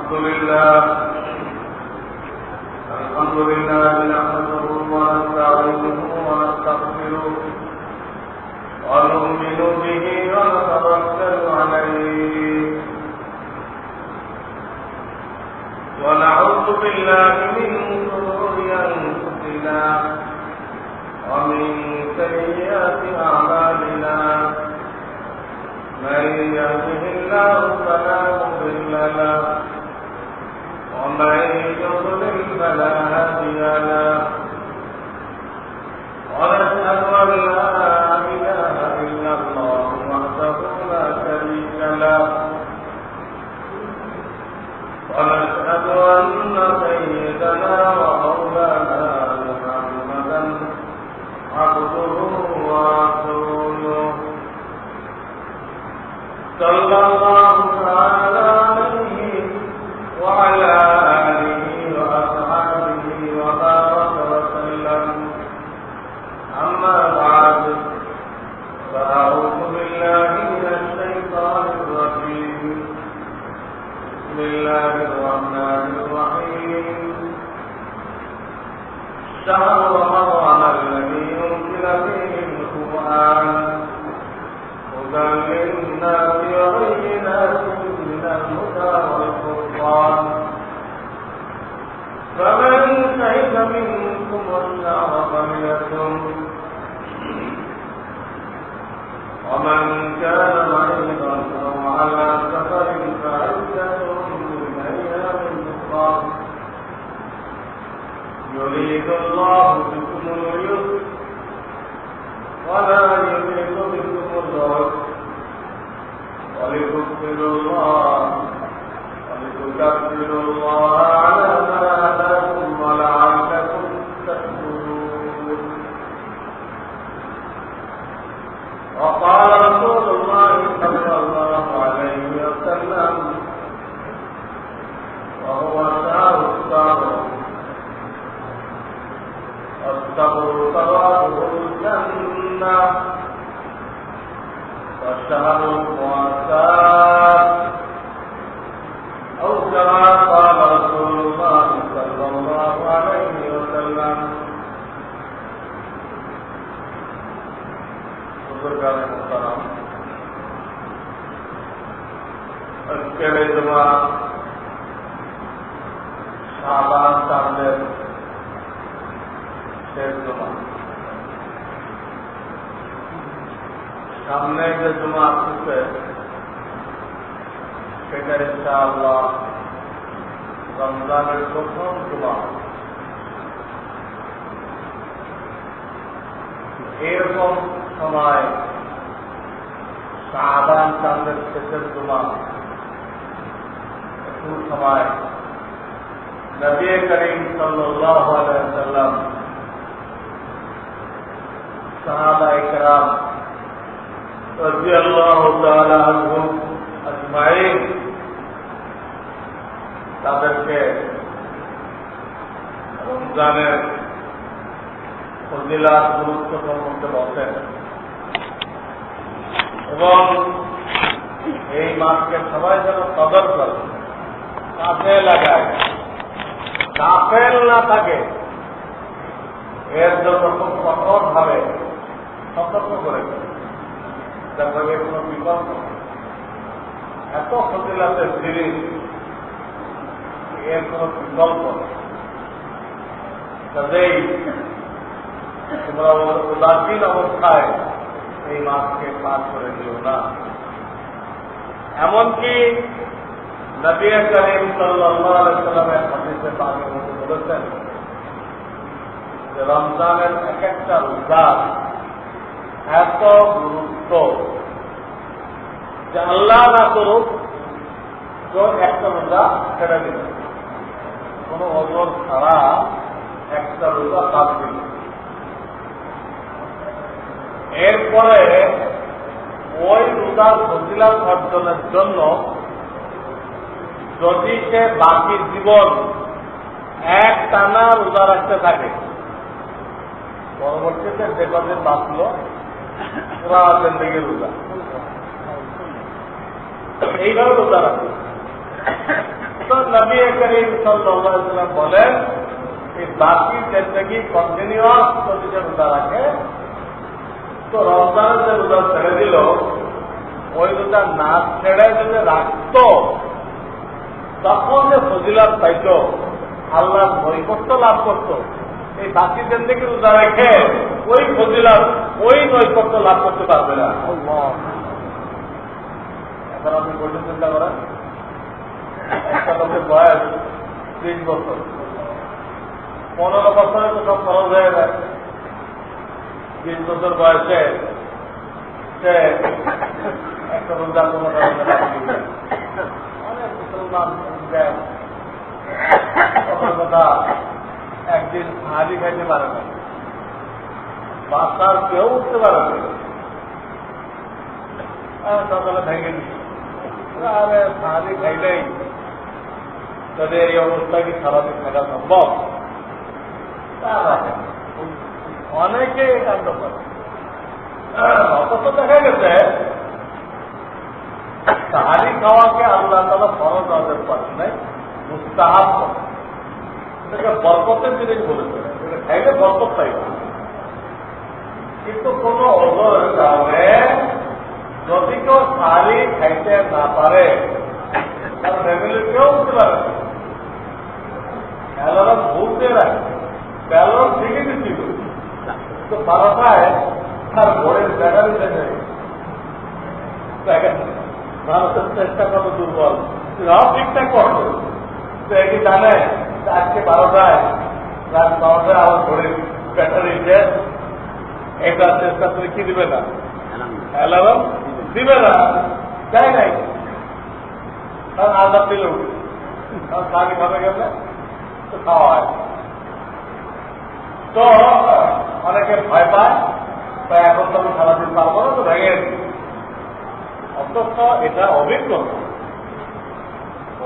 الحمد لله نحمده ونستعينه ونستغفره ونؤمن به ونتوكل عليه ونعوذ بالله من شرور أنفسنا ومن سيئات أعمالنا من يهده الله فلا مضل له ومن يضلل فلا هادي له ونشهد أن لا إله إلا الله وحده لا شريك له ونشهد أن سيدنا ومولانا محمدا عبده ورسوله صلى الله تعالى عليه وعلى آله وأصحابه وبارك وسلم أما بعد فأعوذ بالله من الشيطان الرجيم بسم الله الرحمن الرحيم شهر رمضان الذي أنزل فيه القرآن هدى للناس وبينات من الهدى والفرقان فمن شهد منكم الشهر فليصم ومن كان مريضا أو على سفر فعدة من أيام أخرى يريد الله بكم اليسر ولا يريد بكم العسر ولتكبروا الله ولتكبروا الله على ما هداكم ولعلكم تشكرون. وقال رسول الله صلى الله عليه وسلم وهو شهر الصبر الصبر ثوابه الجنة والشهر المواساة أو كما قال رسول الله صلى الله عليه وسلم. بزرگان محترم، আজকের এই জুমা শাবান চাঁদের শেষ জুমা। সামনে যে জুমা আসছে সেটা ইনশাআল্লাহ রমজানের প্রথম জুমা। এরকম সময় শাবান চাঁদের শেষের জুমা, একটু সময় নবী করিম সাল্লাল্লাহু আলাইহি ওয়াসাল্লাম, সাহাবায়ে কেরাম রাদিয়াল্লাহু তাআলা আনহুম আজমাইন তাদেরকে রমজানের ফজিলাত গুরুত্ব সম্পর্কে বলেন এবং এই মাসকে সবাই যেন কদর করে, কাজে লাগায়, গাফেল না থাকে, এর জন্য খুব কঠোরভাবে সতর্ক করে দেখো এর কোন বিকল্প। এত ফজিলাতের জিনিস, এর কোন বিকল্প নেই। কাজেই তোমরা উদাসীন অবস্থায় এই মাসকে পার করে দিও না। এমনকি নবী করিম সাল্লাল্লাহু আলাইহি ওয়াসাল্লামের হাদিসে পাকের মধ্যে বলেছেন যে রমজানের এক একটা রোজার এত গুরুত্ব যে আল্লাহ না করুক তো একটা রোজা ছেড়ে দিল, কোন ওজর ছাড়া একটা রোজা বাদ দিল। এরপরে ওই রোজার ফজিলত অর্জনের জন্য যদি সে বাকি জীবন এক টানা রোজা রাখতে থাকে, পরবর্তীতে যে কদিন বাঁচল পুরা জিন্দেগি রোজা, এইভাবে রোজা রাখবে। তো নবী করিম সাল্লাল্লাহু আলাইহি ওয়াসাল্লাম বলেন এই বাকি জিন্দেগি কন্টিনিউয়াস যদি রোজা রাখে তো রমজানের যে রোজা ছেড়ে দিল ওই রোজা না ছেড়ে যদি রাখত তখন যে ফজিলত পাইত আল্লাহর নৈকট্য লাভ করত এই বাকি জিন্দেগি রোজা রেখে ওই ফজিলত ওই নৈকট্য লাভ করতে পারবে না। এখন আপনি বলতে চিন্তা করেন একটা লোকের বয়স 30 বছর 15 বছরে তো সব খরচ হয়ে যায়। 20 বছর বয়সে সে একটা রোজা কোনো অনেক মুসলমান দেন কথা একদিন হাজি খাইতে পারে না, বাসার কেউ উঠতে পারে না, সকালে ভেঙে দিচ্ছে আরে হাজি খাইলেই তাদের এই অবস্থা কি সারাদিন থাকা সম্ভব? অনেকে কাণ্ড করে। অথচ দেখা গেছে সাহারি খাওয়াকে আল্লাহ তাআলা ফরজ আদেশ করেন নাই, মুস্তাহাব করেন। এটাকে বরকতের জিনিস বলেছে, এটা খাইলে বরকত পাইবে। কিন্তু কোন ওজোরের কারণে যদি কেউ সাহারি খাইতে না পারে তার ফ্যামিলির কেউ উঠতে পারে না, অ্যালার্ম ভুলতে রাখে, অ্যালার্ম ঠিকই দিচ্ছিল তো 12টায় তার ঘরের ব্যাটারি শেষে ভারতের চেষ্টা কত দুর্বল, রাও ঠিকঠাক করতো তো একই জানে আজকে 12টায় রাত 12টায় আমার ঘরের ব্যাটারি শেষ, এটা চেষ্টা করে কি দিবে না, অ্যালার্ম দিবে না, তাই নাই কারণ আজাদ দিল কারণ সাহায্য খাবে গেলে তো খাওয়া হয়। তো অনেকে ভয় পায় তাই এখন তো আমি সারাদিন পারবো না তো ভেঙে দিই। অথচ এটা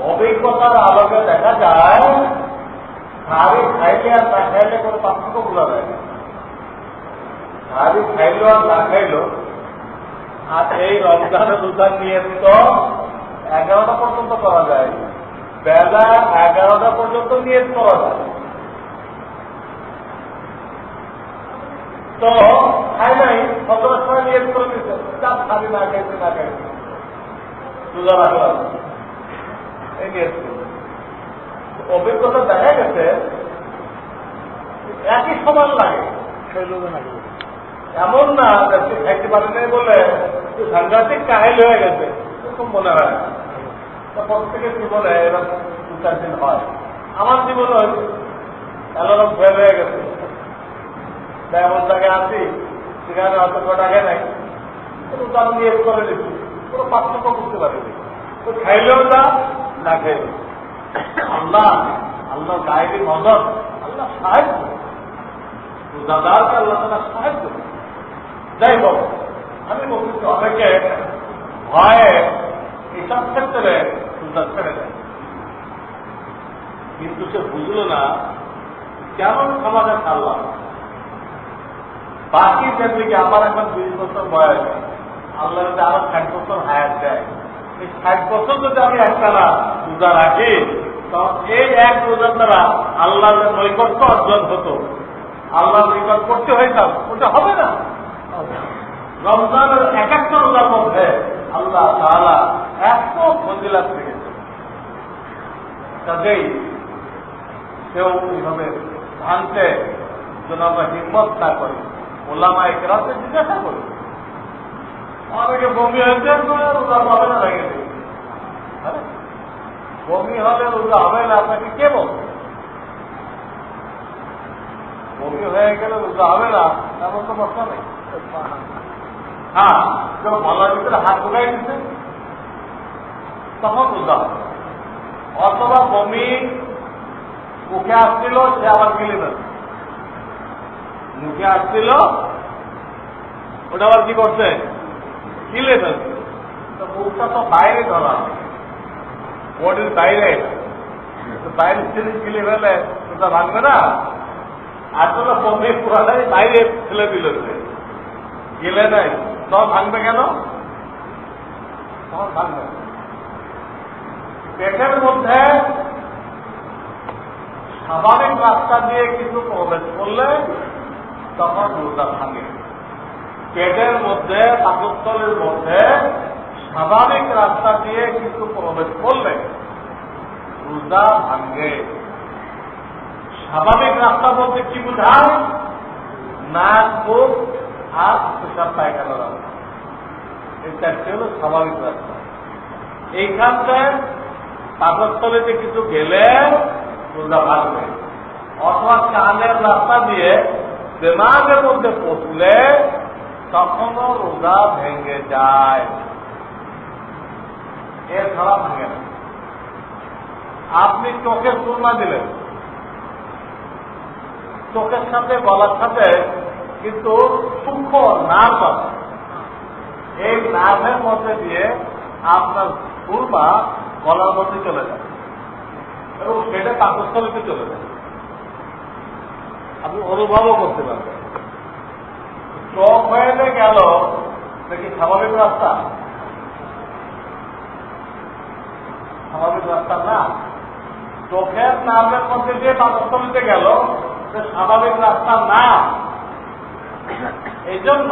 অভিজ্ঞতার আলোকে দেখা যায় সাহারি খাইলে আর না খাইলে কোনো পার্থক্য বোঝা যায় না। সাহারি খাইলো আর না খাইলো আর এই রমজানের রোজা নিয়ে তো 11টা পর্যন্ত করা যায়, বেলা 11টা পর্যন্ত নিয়ে করা যায়। তো খাই নাই 15 সময় নিয়ে করে দিচ্ছে চাপ খাবি না খাইতে না খাইতে রোজা রাখলাম এই নিয়ে। অভিজ্ঞতা দেখা গেছে একই সমান লাগে, এমন না যে খাইতে পারি নাই বলে সাংঘাতিক কাহিল হয়ে গেছে এরকম মনে হয়। প্রত্যেকের জীবনে এরকম 2-4 দিন হয়, আমার জীবনে হয়েছে অ্যালার্ম ফেল হয়ে গেছে, এমন জায়গায় আছি সেখানে অত কটা আগে নাই আমি নিয়ে করে দিচ্ছি, কোনো পার্থক্য বুঝতে পারিনি। তো খাইলেও না খাইল আল্লাহ গায়েবী মদত, আল্লাহ সাহায্য, রোজাদারকে আল্লাহ তাআলা সাহায্য। যাই হোক আমি বলছি অনেকে ভয়ে এইসব ক্ষেত্রে রোজা ছেড়ে দেয়, কিন্তু সে বুঝলো না কেমন সমাজে ছাড়লাম। বাকি যেদিকে আমার এখন 20 বছর বয়স, আল্লাহ যদি আরো 60 বছর হায়াত দেয়, এই 60 বছর যদি আমি একটা না রোজা রাখি তখন এই এক রোজার দ্বারা আল্লাহর নৈকট্য অর্জন হতো, আল্লাহর নিকট করতে হইতাম, ওটা হবে না। রমজানের 1-1টা রোজার মধ্যে আল্লাহ তাআলা এত ফজিলত রেখেছে, কাজেই কেউ এইভাবে ভাঙতে যেন আমরা হিম্মত না করি, ওলামা ইকরামকে জিজ্ঞাসা করি। অনেকে বমি হয়েছে রোজা হবে না ভেঙে দিই, বমি হলে রোজা হবে না আপনাকে কে বলবে? বমি হয়ে গেলে রোজা হবে না এমন তো প্রশ্ন নেই। হ্যাঁ কেউ গলার ভিতরে হাত ঢুকাই দিচ্ছে তখন রোজা হবে, অথবা বমি মুখে আসছিল সে আবার গিলে ফেলছে, মুখে আসছিল ওটা আবার কি করছে গিলে ফেলছে। তো মুখটা তো বাইরে ধরা, বডির বাইরে, বাইরের জিনিস গিলে ফেলে ওটা ভাঙবে না। আসলে বমি পুরাটাই বাইরে ফেলে দিল, গেলে নাই তখন ভাঙবে কেন? তখন ভাঙবে পেটের মধ্যে স্বাভাবিক রাস্তা দিয়ে কিছু প্রবেশ করলে তখন রোজা ভাঙে। পেটের মধ্যে পাকস্থলীর মধ্যে স্বাভাবিক রাস্তা দিয়ে কিছু প্রবেশ করলে রোজা ভাঙে। স্বাভাবিক রাস্তা বলতে কি বোঝায়? নাক, মুখ আর পেশাব পায়খানা রাস্তা, এই চারটি হল স্বাভাবিক রাস্তা। এইখানটায় পাকস্থলীতে কিছু গেলে রোজা ভাঙবে, অথবা কানের রাস্তা দিয়ে দিমাগের মধ্যে পৌঁছলে তখনও রোজা ভেঙে যায়, এছাড়া ভাঙে না। আপনি চোখের সুরমা দিলেন, চোখের সাথে গলার সাথে কিন্তু সূক্ষ্ম নার্ভ আছে, এই নার্ভের মধ্যে দিয়ে আপনার সুরমা গলার মধ্যে চলে যায় এবং সেটা পাকস্থলীতে চলে যায়, আপনি অনুভবও করতে পারবেন। চোখ হয়ে গেল, দেখি স্বাভাবিক রাস্তা? স্বাভাবিক রাস্তা না। চোখের নার্ভের মধ্যে দিয়ে পাকস্থলীতে গেল, স্বাভাবিক রাস্তা না। এই জন্য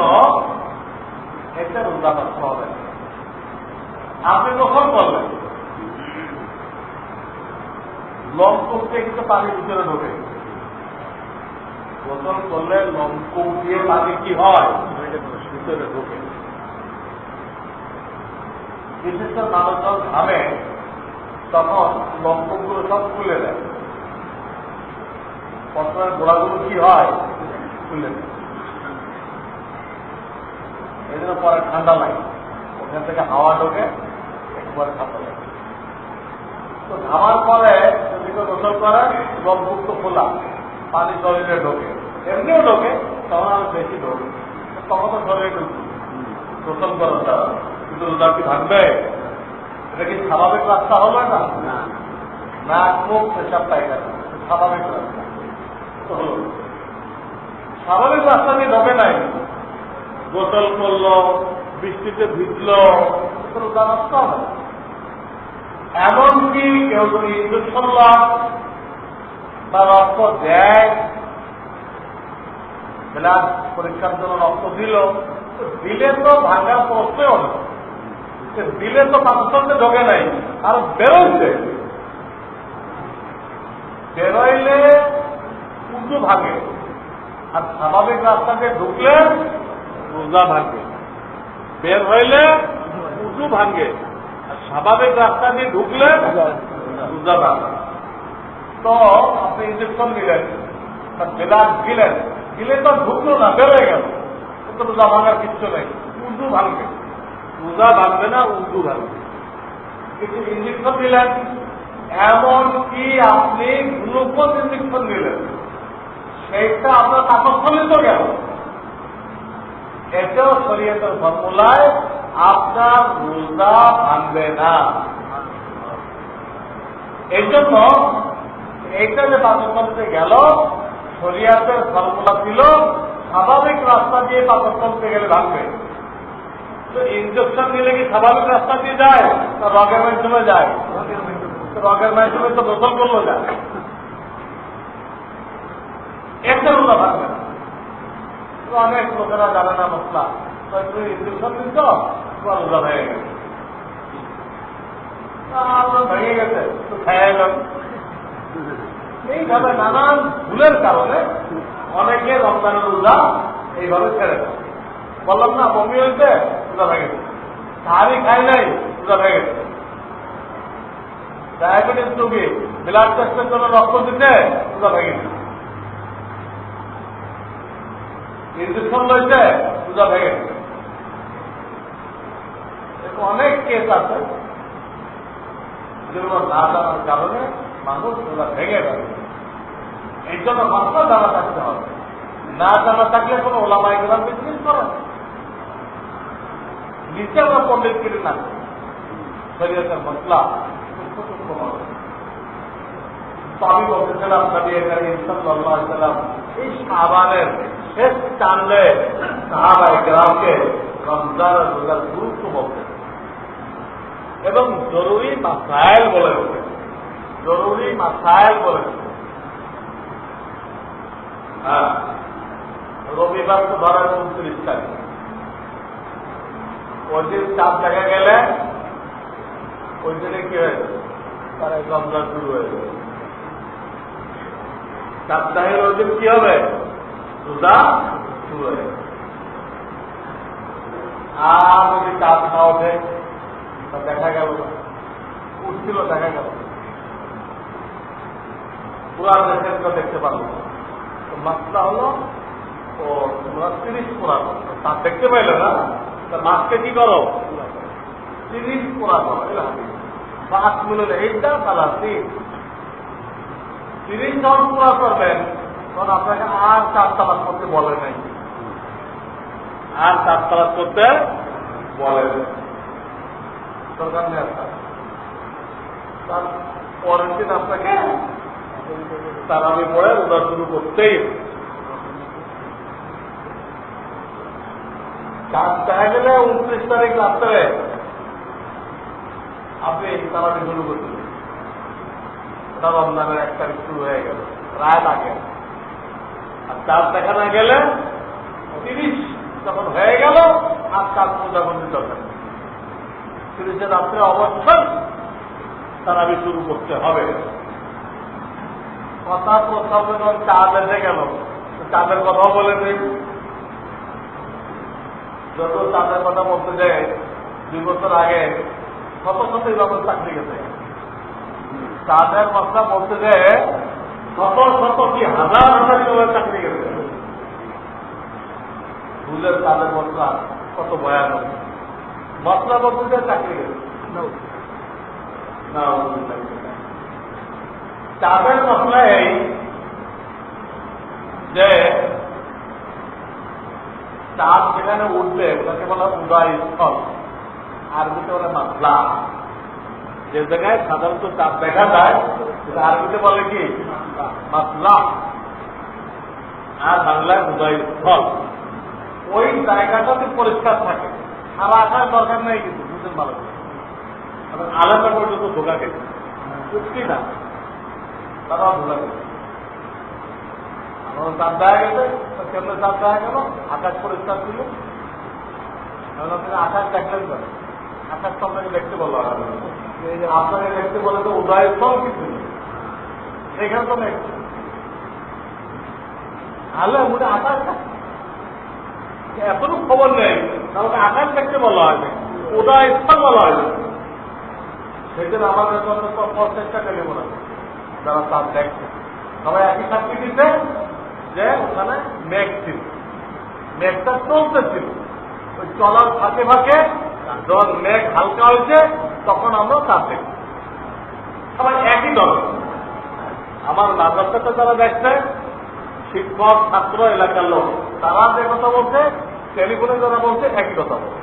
এটা রোজা করতে হবে। আপনি গোসল করলেন, লমকূপ দিয়ে কিছু পানির ভিতরে ঢোকে, গোসল করলে লমকূপ দিয়ে পানি কি হয়? ভিতরে ঢোকে। বিশেষ করে মানুষজন ঘামে, তখন লমকূপগুলো সব খুলে দেয়, পত্রের গোড়াগুলো কি হয়? খুলে দেয়। এই জন্য পরে ঠান্ডা লাগে, ওখান থেকে হাওয়া ঢোকে, একবারে ঠান্ডা লাগে। তো ঘামার পরে যদি কেউ গোসল করে, লমকূপ তো খোলা, পানি শরীরে ঢোকে, এমনিও ঢোকে, তখন আরো বেশি ঢোকে, তখন তো শরীরে ঢুকবে গোসল করার দ্বারা। কিন্তু রোজা কি ভাঙবে? এটা কি স্বাভাবিক রাস্তা হবে না? নাক, মুখ, পেশাব পায়খানা স্বাভাবিক রাস্তা হল। স্বাভাবিক রাস্তা দিয়ে ঢোকে নাই, গোসল করলো, বৃষ্টিতে ভিজলো, রোজা নষ্ট হবে। এমনকি কেউ যদি ইঞ্জেকশন বা রক্ত দেয়, ব্লাড পরীক্ষার জন্য রক্ত দিল, দিলে তো ভাঙার প্রশ্নই হল, দিলে তো পাকস্থলীতে ঢোকে নাই, আর বেরোচ্ছে, বেরোইলে উঁচু ভাঙে, আর স্বাভাবিক রাস্তাকে ঢুকলে রোজা ভাঙে। বের হইলে উঁচু ভাঙে, আর স্বাভাবিক রাস্তা দিয়ে ঢুকলে রোজা ভাঙে। তো আপনি ইঞ্জেকশন দিলেন, ব্লাড দিলেন, দিলে তো ঢুকলো না, বেরোয় গেল, কিন্তু রোজা ভাঙার কিচ্ছু নেই, উঁচু ভাঙবে। রোজা ভাঙবে না, উঁচু ভাঙবে। কিন্তু ইঞ্জেকশন দিলেন, এমনকি আপনি গ্লুকোজ ইঞ্জেকশন দিলেন, সেইটা আপনার পাকস্থলীতে গেল, এটাও শরীয়তের ফর্মুলায় আপনার রোজা ভাঙবে না। এই জন্য এইটা যে পাকস্থলীতে গেল, শরীয়তের ফর্মুলা ছিল স্বাভাবিক রাস্তা দিয়ে পাকস্থলীতে গেলে ভাঙবে। তো ইঞ্জেকশন নিলে কি স্বাভাবিক রাস্তা দিয়ে যায় না রগের মাধ্যমে যায়? রগের মাধ্যমে তো গোসল করলো যায়, একটা রোজা ভাঙবে না। অনেক লোকেরা জানে না মশলা, তুমি ইঞ্জেকশন দিচ্ছ, তোমার রোজা ভেঙে গেছে, ভেঙে গেছে তো খেয়ে গেল। এইভাবে নানান ভুলের কারণে অনেকে রমজানের রোজা এইভাবে ছেড়ে দেয়। বললাম না, বমি হয়েছে, রোজা ভেঙে গেছে, সাহারি খাই নাই, রোজা ভেঙে গেছে, ডায়াবেটিস রোগী ব্লাড টেস্টের জন্য রক্ত দিতে, রোজা ভেঙে গেছে, ইঞ্জেকশন রয়েছে, রোজা ভেঙে গেছে। অনেক কেস আছে যেগুলো না জানার কারণে মানুষ রোজা ভেঙে যাবে। এই জন্য মাত্র জানা থাকতে হবে, না জানা থাকলে কোনো ওলামা ইকরাম বিজনেস করে নিচে আমরা পণ্ডিত কিনে না শরীয়তের মশলা। তো আমি বলতেছিলাম নবী করিম সাল্লাল্লাহু আলাইহি ওয়াসাল্লাম এই শাবানের শেষ টানলে সাহাবা ইকরামকে রমজানের রোজার গুরুত্ব বলতেন এবং জরুরি মাসাইল বলে, জরুরি মাসাইল বলে। হ্যাঁ, রবিবার তো ধরেন 29 তারিখ, ওই দিন চাঁদ দেখা গেলে ওই দিনে কি হয়ে যাবে, রমজান শুরু হয়ে যাবে। চাঁদ দেখার ওই দিন কি হবে, রোজা শুরু হয়ে যাবে। আর যদি চাঁদ না ওঠে তা দেখা গেল না, উঠছিল দেখা গেল, পুরা দেশের তো দেখতে পারলো। মাসটা হলো ও তোমরা 30 পুরা করো, তা দেখতে পাইলে না, তা মাসকে কি করো 30 পুরা করো। 5 মিনিট এইটা তাহলে 30 যখন পুরা করবেন তখন আপনাকে আর 4 তালাক করতে বলে নাই, আর 4 তালাক করতে বলে দরকার নেই। তার পরের দিন আপনাকে তারাবি পড়ে রোজা শুরু করতেই। চাঁদ দেখা গেলে 29 তারিখ রাত্রে আপনি তারাবি শুরু করছিলেন, ওটা রমজানের 1 তারিখ শুরু হয়ে গেল, রাত আগে। আর চাঁদ দেখা না গেলে 30 যখন হয়ে গেল আর চাঁদ পূজা করতে দরকার 30 রাত্রে অবশ্যই তারাবি শুরু করতে হবে। কথা প্রস্তাবে যখন চাঁদ এসে গেল, চাঁদের কথাও বলে নেই। যত চাঁদের কথা বলতে যায় 2 বছর আগে শত শত এইভাবে চাকরি গেছে, চাঁদের মশলা বলতে যে শত শত কি হাজার হাজার কিভাবে চাকরি গেছে। ভুলের চাঁদের মশলা কত ভয়ানক, মশলা বলতে যে চাকরি গেছে না। চাঁদের মশলা এই যে চাঁদ যেখানে উঠবে ওটাকে বলা উদয় স্থল, আরবিতে বলে মাসলা। যে জায়গায় সাধারণত চাঁদ দেখা যায় সেটা আরবিতে বলে কি মাসলা, আর বাংলায় উদয় স্থল। ওই জায়গাটা যদি পরিষ্কার থাকে সারা আসার দরকার নেই, কিন্তু বুঝতে ভালো আলাদা পর্যন্ত ধোকা গেছে সত্যি না, তারাও ধোকা গেছে। আমার চাঁদ দেখা গেছে, কেমন চাঁদ দেখা গেল, আকাশ পরিষ্কার ছিল। আকাশ দেখলেন করে, আকাশ তো আপনাকে দেখতে বললো, আপনাকে দেখতে বলে তো উদয় স্থল কিছু সেখানে তো নেই। আলো মনে আকাশ এতটুকু খবর নেই, তাহলে আকাশ দেখতে বলা হয়, উদয় স্থল বলা হয়। সেদিন আমাদের জন্য 50টা গেলে মনে হয় যারা চাঁদ দেখছে সবাই একই সাক্ষী দিতে যে ওখানে মেঘ ছিল, মেঘটা চলতেছিল, ওই চলার ফাঁকে ফাঁকে যখন মেঘ হালকা হয়েছে তখন আমরা চাঁদ দেখি। সবাই একই দল। আমার মাদ্রাসাতে যারা দেখছে শিক্ষক ছাত্র এলাকার লোক, তারা যে কথা বলছে টেলিফোনে যারা বলছে একই কথা বলছে।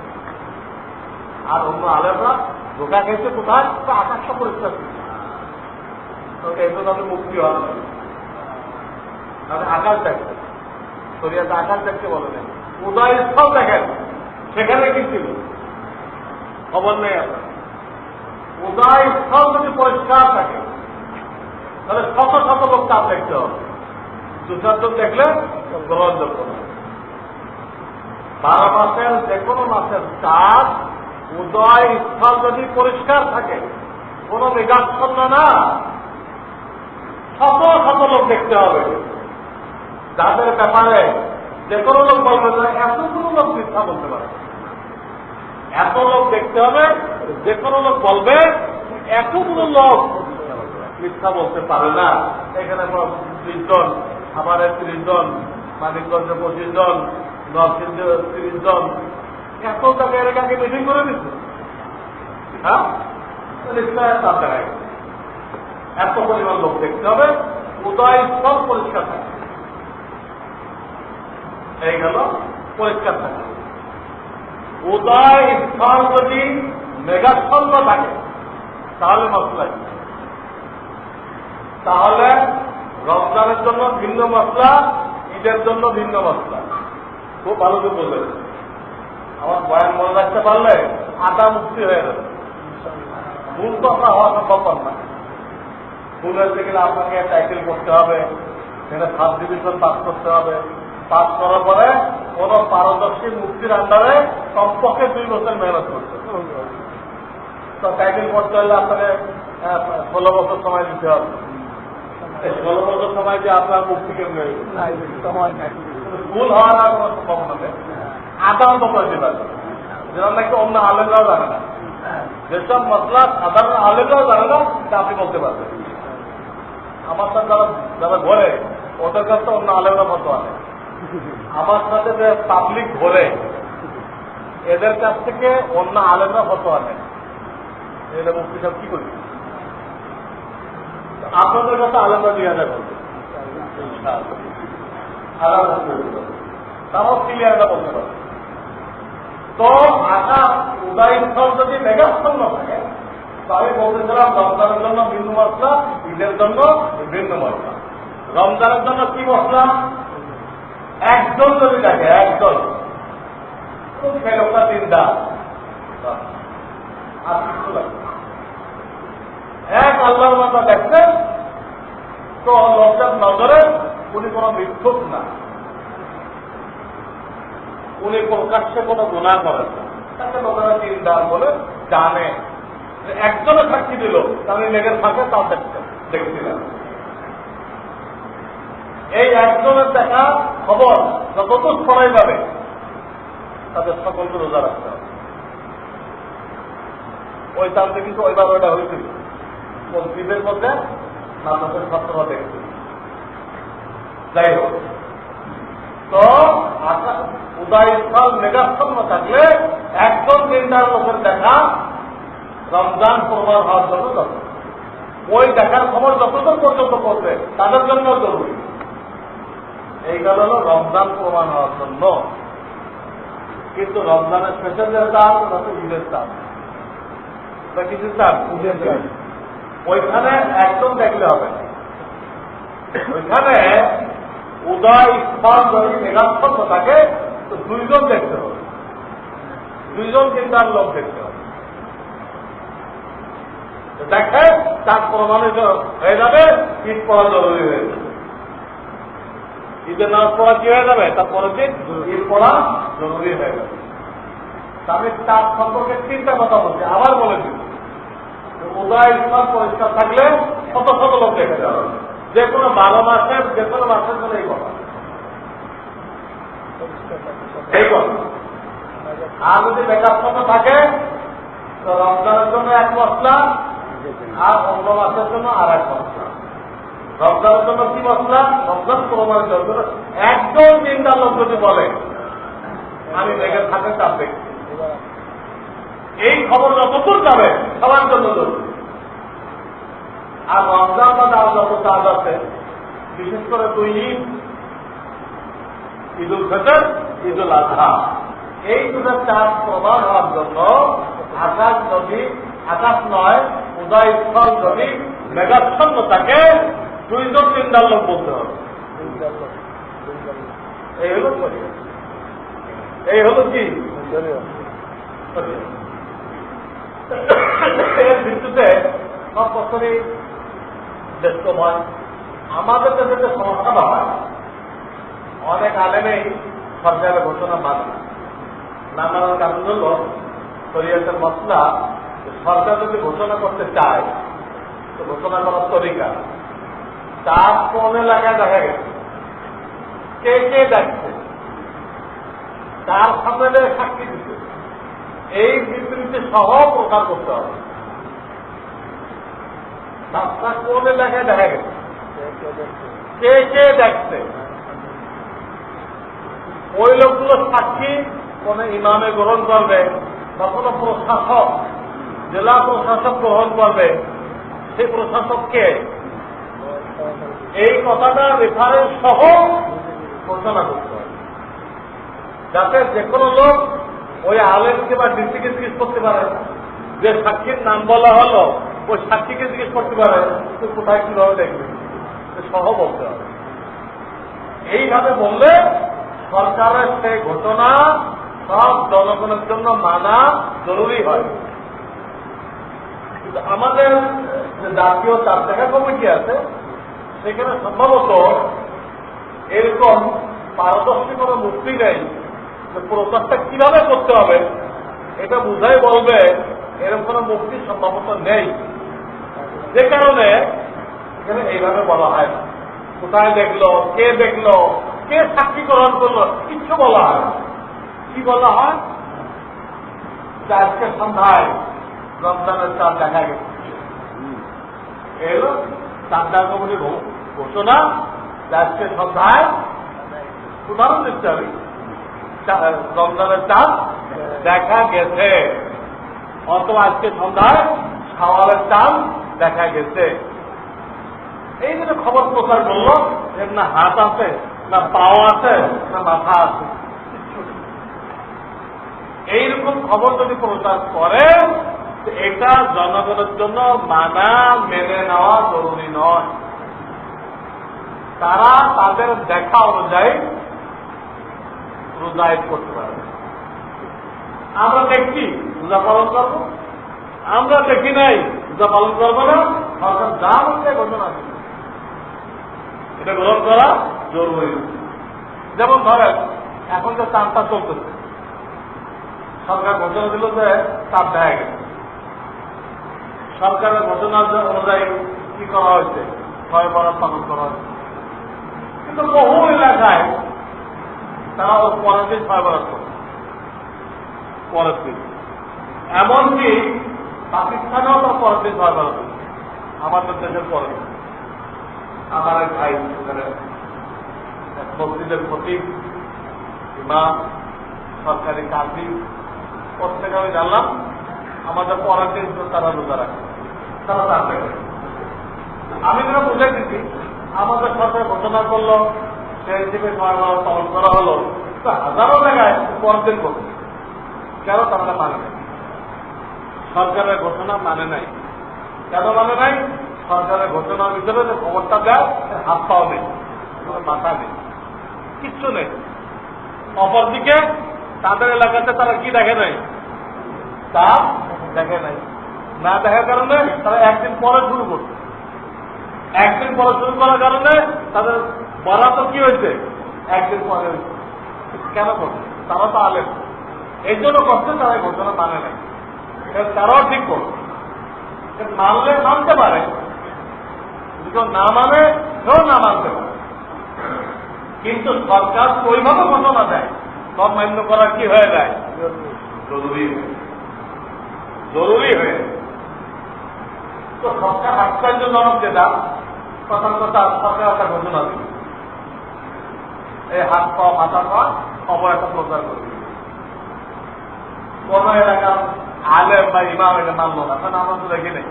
আর অন্য আলেমরা ধোকা খেয়েছে কোথায়, আকাশটা পরিষ্কার এই জন্য আপনি মুক্তি হন, তাহলে আকাশ দেখতে শরিয়াতে আকাশ দেখতে বলে নেই, উদয় স্থল দেখেন সেখানে কি ছিল খবর নেই আপনার। উদয় স্থল যদি পরিষ্কার থাকে তাহলে শত শত লোক চাঁদ দেখতে হবে, 2-4 দেখলে গ্রহণযোগ্য না। 12 মাসের যে কোনো মাসের চাঁদ উদয় স্থল যদি পরিষ্কার থাকে, কোন মেঘাচ্ছন্ন না, শত শত লোক দেখতে হবে। যাদের ব্যাপারে যে কোনো লোক বলবে না, এতগুলো লোক মিথ্যা বলতে পারে, এত লোক দেখতে হবে। যে কোনো লোক বলবে এতগুলো লোক মিথ্যা বলতে পারে না। এখানে 20 জন, খাবারের 30 জন, মানিকগঞ্জে 25 জন, নরসিংদে 30 জন, এত জায়গায় এর আগে মিটিং করে দিচ্ছে। হ্যাঁ, এত পরিমাণ লোক দেখতে হবে, উদয় স্থল পরিষ্কার থাকে। এই গেল পরিষ্কার থাকে। উদয় স্থল যদি মেঘাচ্ছন্ন থাকে তাহলে মশলা, তাহলে রমজানের জন্য ভিন্ন মশলা, ঈদের জন্য ভিন্ন মশলা। খুব ভালো করে বললেন, আমার বয়ান মনে রাখতে পারলে আটা মুক্তি হয়ে যাবে। ভুল কথা হওয়া সম্ভব না। ভুল হয়েছে গেলে আপনাকে টাইটেল করতে হবে, সেটা ফার্স্ট ডিভিশন পাস করতে হবে। পাস করার পরে কোন পারদর্শী মুক্তির আন্ডারে কমপক্ষে 2 বছর মেহনত করতে হবে। তো টাইটেল করতে হলে আপনাকে 16 বছর সময় দিতে হবে। 16 বছর সময় দিয়ে আপনার মুক্তি কেমন ভুল হওয়ার আর কোনো সম্ভাবনা নেই। আদালত করে দিতে পারবে, যেটা নাকি অন্য আলেমরাও জানে না। যেসব মশলা সাধারণ আলেমরাও জানে না, তা আপনি বলতে পারবেন। আমার সাথে যারা ঘরে, ওদের কাছে অন্য আলেমরা মতো আনে। আমার সাথে যে পাবলিক ঘরে, এদের কাছ থেকে অন্য আলেমরা মতো আনে। এটা মুক্তি সব কি করি? আপনাদের কাছে আলেমরা জিজ্ঞাসা করবে, তারাও ক্লিয়ারটা বলতে পারবে। তো আশা উদয়স্থল যদি মেঘাস্থল না থাকে, তো আমি বলতেছিলাম রমজানের জন্য ভিন্ন মশলা, ঈদের জন্য ভিন্ন মশলা। রমজানের জন্য কি মশলা? একজন যদি থাকে, একজন সেই লোকটা 3 ডাল আর কিছু লাগবে। এক আল্লাহর বান্দা দেখছেন, তো লোকটার নজরে উনি কোনো মিথ্যুক না, উনি প্রকাশ্যে কোনো গুনাহ করেন না, তাকে লোকেরা 3 ডাল বলে জানে। একজনে সাক্ষী দিল, তাহলে মেঘের ফাঁকে তাও দেখছিলাম। এই একজনের দেখা খবর যতটুক সবাই পাবে, তাদের সকলকে রোজা রাখতে হবে। ওই তাতে কিন্তু ওইবার ওইটা হয়েছিল মসজিদের মধ্যে মানুষের ছাত্ররা দেখছিল। যাই হোক, তো উদয়স্থল মেঘাস্থল না থাকলে একজন 3 লোকের দেখা রমজান প্রমাণ হওয়ার জন্য যথেষ্ট। ওই দেখার খবর যতদূর পর্যন্ত পড়বে তাদের জন্য জরুরি। এই গেল রমজান প্রমাণ হওয়ার জন্য। কিন্তু রমজানের শেষের যে চাল, ওটা তো ঈদের চাল। কিছু চাল ওইখানে একদম দেখলে হবে না। ওইখানে উদয় স্থল যদি মেঘাচ্ছন্ন থাকে, তো 2 জন দেখতে হবে, 2 জন 3 লোক দেখতে হবে। দেখে তার প্রমাণিত হয়ে যাবে, ঈদ পড়া জরুরি হয়ে যাবে। ঈদের নামাজ পড়া কি হয়ে যাবে? তার পরের দিন ঈদ পড়া জরুরি হয়ে যাবে। আমি তার সম্পর্কে 3টা কথা বলছি, আবার বলে দিচ্ছি। উদয় স্থল পরিষ্কার থাকলে শত শত লোক দেখে যাবে, যে কোনো 12 মাসের যে কোনো মাসের জন্য এই কথা। এই কথা। আর যদি মেঘাচ্ছন্ন থাকে, তো রমজানের জন্য 1 মশলা, আর অন্য মাসের জন্য আর 1 মশলা। রমজানের জন্য কি মশলা? রমজান প্রমাণের জন্য একজন 3টা লোক যদি বলে আমি মেঘের থাকে চাপ দেখছি, এই খবর যতদূর যাবে সবার জন্য জরুরি। আর রমজান বা তার যত কাজ আছে, বিশেষ করে 2 ঈদ, ঈদুল ফিতর, ঈদুল আজহা, এই 2টার চাপ প্রমাণ হওয়ার জন্য আকাশ নয়, উদয় স্থল যদি মেঘাচ্ছন্ন থাকে, 2 জন 3 লোক বলতে হবে। এই হলো কি এর ভিত্তিতে সব বছরই ব্যস্ত হয়। আমাদের কাছে যে সমস্যাটা হয়, অনেক আলেমেই সরকারের ঘোষণা মানে না মানার কারণ হল শরীয়তের মসলা। সরকার যদি ঘোষণা করতে চায়, তো ঘোষণা করার তরিকা তার কোন এলাকায় দেখা গেছে, কে কে দেখছে, তার সামনে সাক্ষী দিচ্ছে, এই বিবৃতি সহ প্রকার করতে হবে। রাস্তা কোন এলাকায় দেখা গেছে, কে কে দেখছে, ওই লোকগুলো সাক্ষী কোন ইমামে গ্রহণ করবে বা কোন প্রশাসক, জেলা প্রশাসক গ্রহণ করবে, সেই প্রশাসককে এই কথাটা রেফারেন্স সহ ঘোষণা করতে হবে, যাতে যে কোনো লোক ওই আলেমকে বা ডিসিকে জিজ্ঞেস করতে পারে, যে সাক্ষীর নাম বলা হলো ওই সাক্ষীকে জিজ্ঞেস করতে পারে তো কোথায় কিভাবে দেখবে, সহ বলতে হবে। এইভাবে বললে সরকারের সেই ঘোষণা সব জনগণের জন্য মানা জরুরি হয়। কিন্তু আমাদের যে জাতীয় 4 টাকা কমিটি আছে, সেখানে সম্ভবত এরকম পারদর্শী কোনো মুক্তি নেই যে প্রচারটা কিভাবে করতে হবে এটা বুঝাই বলবে, এরকম কোনো মুক্তির সম্ভাবনা নেই। যে কারণে এখানে এইভাবে বলা হয় না। কোথায় দেখলো, কে সাক্ষী গ্রহণ করলো, কিচ্ছু বলা হয় না। কি বলা হয় যে আজকে সন্ধ্যায় রমজানের চাঁদ দেখা গেছে। এলো চাঁদা কমিটির ঘোষণা যে আজকে সন্ধ্যায়, উদাহরণ দিচ্ছি আমি, রমজানের চাঁদ দেখা গেছে, অথবা আজকে সন্ধ্যায় শাওয়ালের চাঁদ দেখা গেছে। এই যে খবর প্রচার করলো, এর না হাত আছে, না পাও আছে, না মাথা আছে, এইরকম খবর যদি প্রচার করে এটা জনগণের জন্য মানা মেনে নেওয়া জরুরি নয়। তারা তাদের দেখা অনুযায়ী রোজা ঈদ করতে পারবে। আমরা দেখছি রোজা পালন করবো, আমরা দেখি নাই রোজা পালন করবো না। সরকার যা বলছে ঘোষণা দিল, এটা গ্রহণ করা জরুরি। যেমন ধরেন এখন যে চাঁদটা চলতেছে, সরকার ঘোষণা দিল যে চাঁদ দেখা গেছে। সরকারের ঘোষণা অনুযায়ী কি করা হয়েছে, 6 বরাত পালন করা হয়েছে। কিন্তু বহু এলাকায় তারা ওর পরের দিন 6 বরাত করে, পরের দিন। এমনকি পাকিস্তানেও তার পরের দিন 6 বরাত, আমাদের দেশের পরের দিন। আমার এক ভাই মসজিদের খতিব, ইমাম, সরকারি কাজী, প্রত্যেকে আমি জানলাম আমাদের পরের দিন তারা রোজা রাখে, তারা রাখবে। আমি যেটা বুঝে দিচ্ছি, আমাদের সরকার ঘোষণা করলো, সেই হিসেবে 6 বরাত পালন করা হলো, তো হাজারো জায়গায় পরের দিন করবে। কেন তারা মানে নাই? সরকারের ঘোষণা মানে নাই। কেন মানে নাই? সরকারের ঘোষণার ভিতরে যে খবরটা দেয়, হাত পাও নেই, মাথা নেই, কিচ্ছু নেই। অপরদিকে তাদের এলাকাতে তারা কি দেখে নাই, তা দেখে নাই। না দেখার কারণে তারা একদিন পরে শুরু করছে। একদিন পরে শুরু করার কারণে তাদের বরাত কি হয়েছে, একদিন পরে হয়েছে। কেন করছে? তারা তো আলেম, এই জন্য করছে, তারা ঘোষণা মানে নাই। তারাও ঠিক করছে, মানলে মানতে পারে, কেউ না মানে কেউ না মানতে পারে। কিন্তু সরকার ওইভাবে ঘোষণা দেয়, সব মান্য করা কি হয়ে যায়, জরুরি হয়ে। তো সরকার আশ্চর্যজনক যেটা, প্রথম কথা সরকার একটা ঘোষণা দিল, এই হাত পাওয়া মাথা পাওয়া খবর একটা প্রচার করবে। কোন এলাকার আলেম বা ইমাম এটা মানলো না, কারণ আমরা তো দেখি নেই।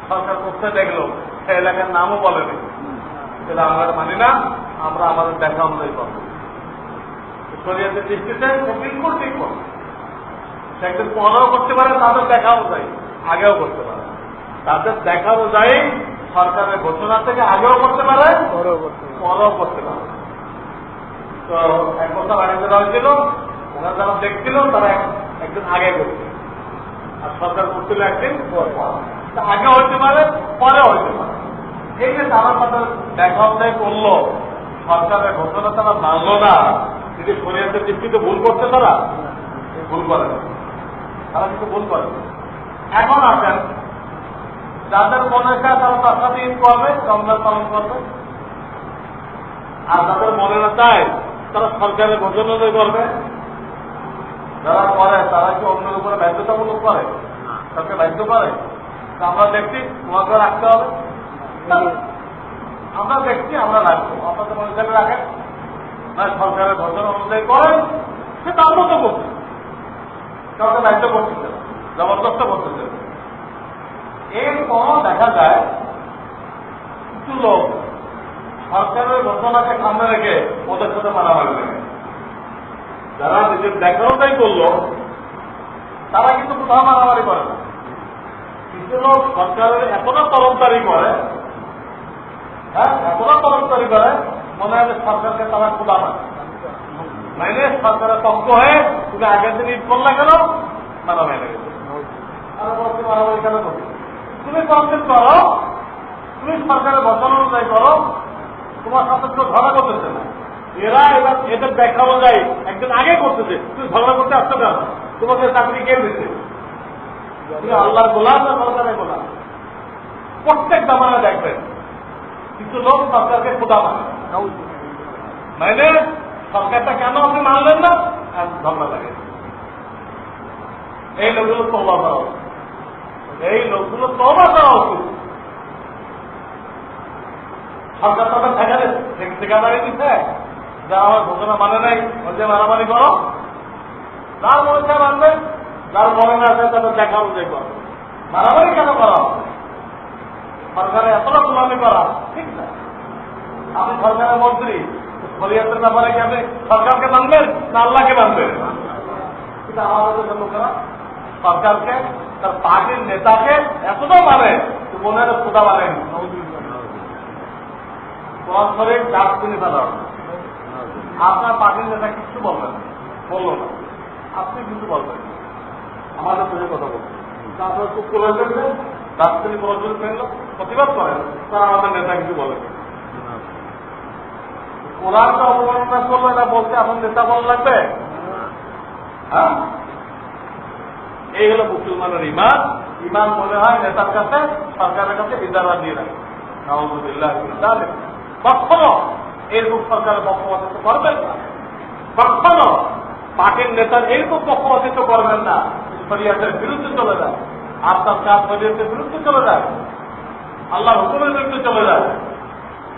সরকার করতে দেখলো, সে এলাকার নামও বলেনি, সেটা আমরা মানি না, আমরা আমাদের দেখা অনুযায়ী করবো। শরীয়তের দৃষ্টিতে বিলকুল ঠিক করবো। সে একদিন পরেও করতে পারে, তাদের দেখা অনুযায়ী, আগেও করতে পারে। তাদের দেখা অনুযায়ী সরকারের ঘোষণা থেকে আগেও করতে পারে, পরেও করতে পারে। তো এক বছর আগে যারা হয়েছিল, ওরা যারা দেখছিল তারা একদিন আগে করছে, আর সরকার করছিল একদিন আগে হইতে পারে, পরে হইতে পারে। এই যে তারা তাদের দেখা অনুযায়ী করলো, সরকারের ঘোষণা তারা মানলো না, যদি শরীয়তের দৃষ্টিতে ভুল করছে, তারা ভুল করে, তারা কিন্তু ভুল করে। এখন আসেন যাদের মনে চায় তারা তার সাথে ঈদ করবে, রমজান পালন করবে, আর যাদের মনে না চায় তারা সরকারের ঘোষণা করবে। যারা করে তারা কি অন্যের উপরে বাধ্যতামূলক করে, তাকে বাধ্য করে? আমরা দেখছি তোমাকে রাখতে হবে, আমরা দেখছি আমরা রাখবো, আপনাদের মনে চাইলে রাখেন, না সরকারের ঘোষণা অনুযায়ী করেন, সে তার মতো করছে, কাউকে দায়িত্ব করতেছে না, জবরদস্ত করতেছে। এরপর দেখা যায় কিছু লোক সরকারের ঘোষণাকে সামনে রেখে ওদের সাথে মারামারি লাগে। যারা নিজের দেখানোটাই করলো, তারা কিন্তু কোথাও মারামারি করে না। কিছু লোক সরকারের এতটা তরফদারি করে, হ্যাঁ এতটা তরফদারি করে, মনে হয় সরকারকে তারা খোলা মানে সরকারের পক্ষ হয়ে তুমি আগের দিন ঈদ করলে কেন, মারামারি লেগেছে। মারামারি কেন করবে? তুমি কমপ্লেন করো, তুমি সরকারের ঘোষণা অনুযায়ী করো, তোমার সাথে কেউ ঝগড়া করতেছে না, এরা এবার এদের ব্যাখ্যা অনুযায়ী একদিন আগে করতেছে, তুমি ঝগড়া করতে আসছো কেন, তোমাকে চাকরি কে দিচ্ছে, তুমি আল্লাহর গোলাম না সরকারের গোলাম। প্রত্যেক জামানায় দেখবেন কিছু লোক সরকারকে খোদা মানে সরকারটা কেন আপনি মানলেন না, ঝগড়া লাগে। এই লোকগুলো তওবা করা উচিত, এই লোকগুলো তওবা করা উচিত। সরকার তাদের ঠিকাদারি দিচ্ছে, যারা আমার ঘোষণা মানে নাই ওদের মারামারি করো, যার মনে চায় মানবে, যার মনে না আছে তাদের দেখা অনুযায়ী করো। মারামারি কেন করা, সরকারের এতটা গোলামি করা ঠিক না। আপনি সরকারের মন্ত্রী, শরীয়তের ব্যাপারে কি আপনি সরকারকে মানবেন না আল্লাহকে মানবেন? কিন্তু আমাদের লোকেরা সরকারকে, তার পার্টির নেতাকে এতটাও মানে মনে হয় খোদা মানেন। কোরআন শরীফ ডাক শুনে ফেলা হবে, আপনার পার্টির নেতা কিছু বলবেন বললো না, আপনি কিছু বলবেন, আমাদের সঙ্গে কথা বলবেন, তারপরে খুব করে ফেলবেন, রাজধানী প্রয়োজন ফেললো, প্রতিবাদ করেন, তারা আমাদের নেতা কিছু বলেন। কোরআনটা অবমাননা করলো এটা বলতে এখন নেতা বল লাগবে? হ্যাঁ, এই হলো মুসলমানের ইমান। ইমান মনে হয় নেতার কাছে, সরকারের কাছে বিদারা দিয়ে রাখে। নাউযুবিল্লাহ কখনো এরকম সরকারের পক্ষপাতিত্ব করবেন না, কখনো পার্টির নেতার এরকম পক্ষপাতিত্ব করবেন না, শরিয়াতের বিরুদ্ধে চলে যায়, আপনার কাজ শরিয়াতের বিরুদ্ধে চলে যায়, আল্লাহর হুকুমের বিরুদ্ধে চলে যায়।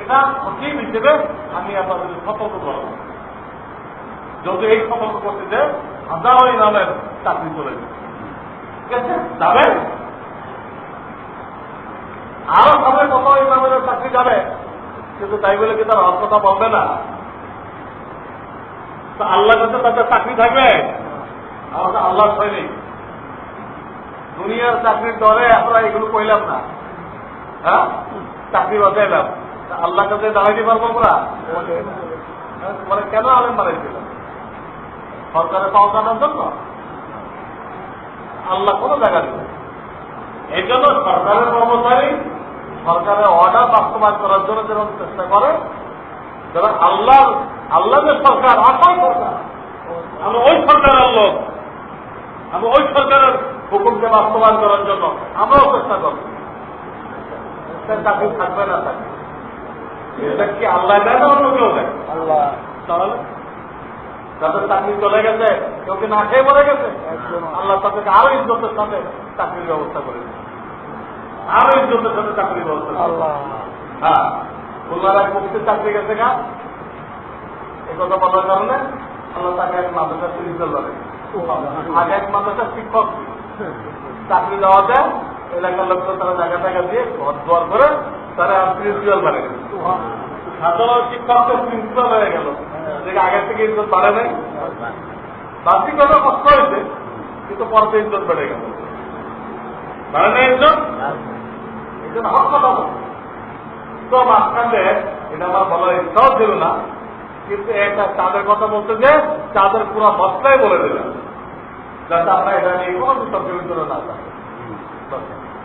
এটা সঠিক হিসেবে আমি আপনাদের সতর্ক করব। যদি এই সতর্ক করতে যে হাজারো ইমামের চাকরি চলে যায়, ঠিক আছে, যাবেন আরো সবাই কত ইমামের চাকরি যাবে, কিন্তু তাই বলে কি তার অর্থটা বলবে না? তো আল্লাহ কাছে তাদের চাকরি থাকবে, আমাদের আল্লাহ সৈনিক। দুনিয়ার চাকরির দরে আমরা এগুলো কইলাম না, হ্যাঁ, চাকরি বাঁচাইলাম, আল্লাহ কাছে দাঁড়াইতে পারবো আমরা? মানে কেন আলেম বানাইছিল? সরকারের পাওয়া জানার জন্য? আল্লাহ কোনো জায়গা নেই। এই জন্য সরকারের কর্মচারী সরকারের অর্ডার বাস্তবায়ন করার জন্য যেরকম চেষ্টা করে, যারা আল্লাহ যে সরকার, আসল সরকার, আমি ওই সরকারের লোক, আমি ওই সরকারের হুকুমকে বাস্তবায়ন করার জন্য আমরাও চেষ্টা করব। চাকরি থাকবে না থাকবে, এটা কি আল্লাহ দেয় না অন্য কেউ দেয়? আল্লাহ। তাহলে যাদের চাকরি চলে গেছে, কেউ কি না খেয়ে মরে গেছে, আল্লাহ তাদেরকে আরো ইজ্জতের সাথে চাকরির ব্যবস্থা করে দিচ্ছে, আরো ইজ্জতের সাথে চাকরির ব্যবস্থা। হ্যাঁ, খুলনার এক মুক্তির চাকরি গেছে গা, এই কথা বলার কারণে আল্লাহ তাকে এক মাদ্রাসার প্রিন্সিপাল বানায়। আগে এক মাদ্রাসার শিক্ষক চাকরি দেওয়াতে এলাকার লোক তারা জায়গা টাকা দিয়ে ঘর দোয়ার করে তারা প্রিন্সিপাল বানিয়ে গেল। সাধারণ শিক্ষক প্রিন্সিপাল হয়ে গেল, যেটা আগের থেকে ইজ্জত বাড়ে নাই। বাহ্যিকভাবে কষ্ট হয়েছে, কিন্তু পরে ইজ্জত বেড়ে গেল, বাড়ে নাই ইজ্জত। এই জন্য হক কথা বল তো মাঝখানে, এটা আমার বলার ইচ্ছাও ছিল না, কিন্তু এটা তাদের কথা বলতে যে তাদের পুরো মশলাই বলে দিলেন, যাতে আমরা এটা নিয়ে কোনো বিতর্কের ভিতরে না যাই।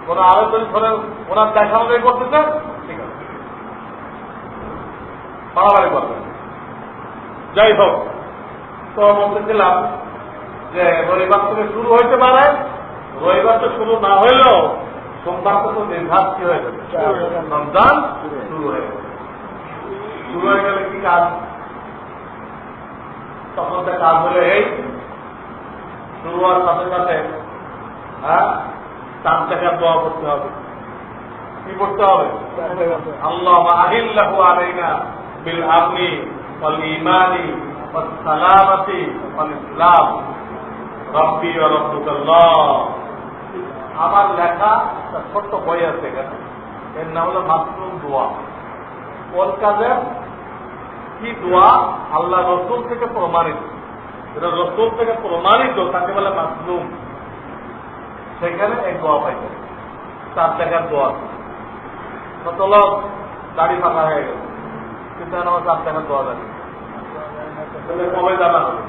কোন আরো যদি ধরে ওনার দেখা অনুযায়ী করতেছে, ঠিক আছে, বাড়াবাড়ি করবেন। যাই হোক, তো বলতেছিলাম যে রবিবার থেকে শুরু হইতে পারে, রবিবার তো শুরু না হইলেও সোমবার তো নির্ঘাত কি হয়ে যাবে, রমজান শুরু হয়ে যাবে। শুরু হয়ে গেলে কি কাজ? তখন তো কাজ হলে এই শুরু হওয়ার সাথে সাথে, হ্যাঁ, 4 টাকার দোয়া করতে হবে। কি করতে হবে? আল্লাহ আহিল্লাহু আলাইনা বিল আমনি ওয়াল ঈমানি ওয়াস সালামাতি ওয়াল ইসলাম রাব্বি ওয়া রাব্বুকাল্লাহ। আমার লেখা একটা ছোট্ট বই আছে এখানে, এর নাম হলো মাসনুন দোয়া। কোন কাজে কি দোয়া? আল্লাহ রসুল থেকে প্রমাণিত, যেটা রসুল থেকে প্রমাণিত তাকে বলে মাসনুন। সেখানে এই দোয়া পাইছে, 4 টাকার দোয়া। কত লোক দাড়ি ফাঁকা হয়ে গেল, কিন্তু আমার 4 টাকার দোয়া জানি কবে জানা হবে?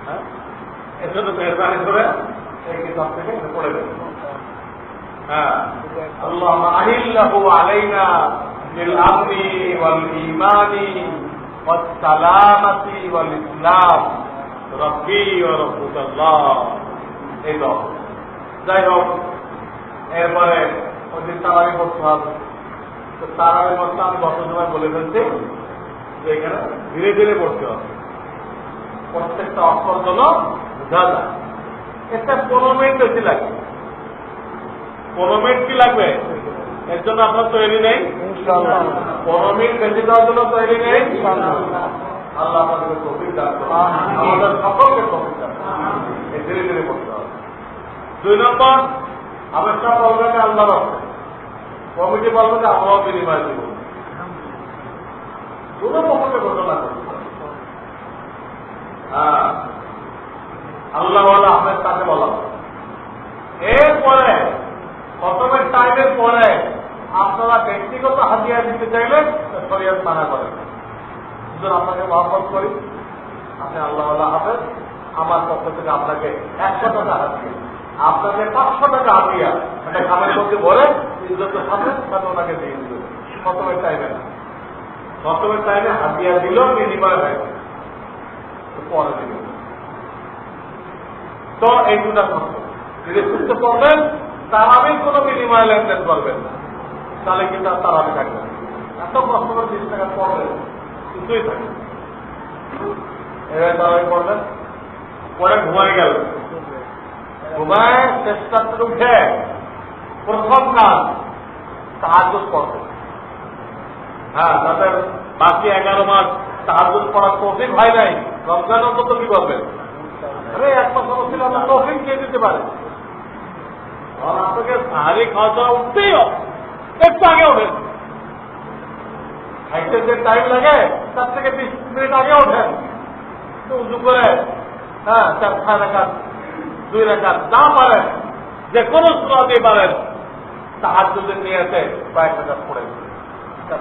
হ্যাঁ, এর জন্য মেহরবানি করে এই কিতাব থেকে পড়ে গেল। হ্যাঁ, আল্লাহ আহিল্লাহু আলাইনা بالأمن والإيمان والسلامة والإسلام ربي وربك الله এই দল যাই হোক এরপরে ওই দিন তারাবি পড়তে হবে তো তারাবি পড়তে আমি গত সময় বলে ফেলছি যে এখানে ধীরে ধীরে পড়তে হবে প্রত্যেকটা অক্ষর জন্য বোঝা যায় এটা 15 মিনিট বেশি লাগবে 15 মিনিট কি লাগবে এর জন্য আপনার তৈরি নেই 15 মিনিট বেশি দেওয়ার জন্য তৈরি নেই আল্লাহ আমাদেরকে তৌফিক দান করুন আমাদের সকলকে তৌফিক দান করুন ধীরে ধীরে পড়তে হবে 2 নম্বর আবেশটা বলবেন আল্লাহ রাখবে কমিটি বলবে যে আমরাও বিনিময় দিব দুটো পক্ষকে ঘোষণা করতে আল্লাহ আহমেদ তাকে বলা এরপরে প্রথমের টাইমের পরে আপনারা ব্যক্তিগত হাতিয়ার দিতে চাইলে শরীয়ত মানা করেন সুতরাং আপনাকে মহব্বত করি আপনি আল্লাহ হাফেজ আমার পক্ষ থেকে আপনাকে 100 টাকা হাতিয়া আপনাকে 500 টাকা হাতিয়া একটা খামের মধ্যে বলে ইজ্জত হাফেজ তাকে ওনাকে দিয়ে দিল প্রথমের টাইমে না প্রথমের টাইমে হাতিয়া দিল বিনিময় হয়ে পরে দিল তো এই দুটা সত্য যদি সুস্থ করবেন তারাবি কোনো বিনিময় লেনদেন করবেন না তাহলে কিন্তু আর তারাবি থাকবে এত কষ্ট করে 20 টাকা পড়বেন কিছুই থাকে এবার তারাবি পড়বেন পরে ঘুমায় গেল ঘুমায় চেষ্টা উঠে প্রথম কাজ তাহাজ্জুদ পড়বে হ্যাঁ তাদের বাকি 11 মাস তাহাজ্জুদ পড়ার তৌফিক হয় নাই রমজান অন্তত কি করবেন আরে এক মাস ছিল আমরা তৌফিক কে দিতে পারে আর আপনাকে সাহারি খাওয়া দাওয়া উঠতেই হবে একটু আগে ওঠেন খাইতে যে টাইম লাগে তার থেকে 20 মিনিট আগে ওঠেন তো উজু করে হ্যাঁ 4 রাকাত 2 রাকাত যা পারেন যে কোনো সূরা দিয়ে পারেন তাহাজ্জুদের নিয়তে কয়েক রাকাত পড়ে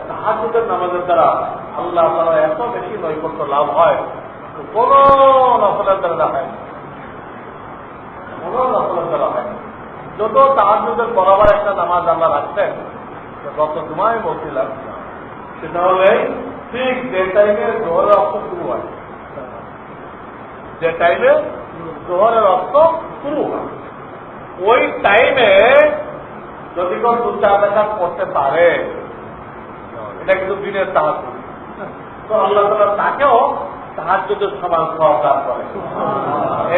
তাহাজ্জুদের নামাজের দ্বারা আল্লাহ তাআলা এত বেশি নৈকট্য লাভ হয় কোন নফলের দ্বারা হয় না কোন নফলের দ্বারা হয় না যত তাহাজ্জুদের বরাবর একটা নামাজ আমরা রাখছেন গত জুমায় বলছিলাম সেটা হলে ঠিক যে টাইমে জোহরের অর্থ শুরু হয় যে টাইমে জোহরের অর্থ শুরু হয় ওই টাইমে যদি কেউ 2-4 রাকাত পড়তে পারে এটা কিন্তু দিনের তাহাজ্জুদ তো আল্লাহ তাআলা তাকেও তাহাজ্জুদের সমান সওয়াব দান করে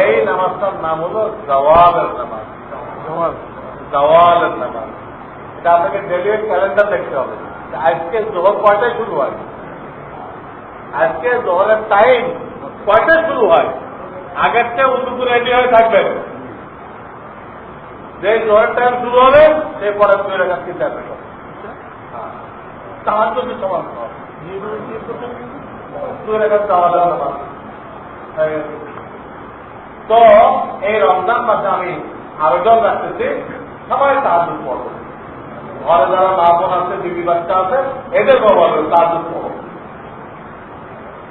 এই নামাজটার নাম হলো জাওয়ালের নামাজ জাওয়ালের নামাজ এটা আপনাকে ডেলি ক্যালেন্ডার দেখতে হবে আজকে জোহর কয়টায় শুরু হয় আজকে জোহরের টাইম কয়টায় শুরু হয় আগের চেয়ে উঁচু রেডি হয়ে থাকবেন যে জোহরের টাইম শুরু হবে সেই পরে 2 রাকাত চিন্তা করবে তাহাজ্জুদের সমান সওয়াব 2 রাকাত জাওয়ালের নামাজ তো এই রমজান মাসে আমি আবেদন রাখতেছি সবাই তাহাজ্জুদ পড়বে ঘরে যারা মা বোন আছে বিবি বাচ্চা আছে এদের বলবে তাহাজ্জুদ পড়ো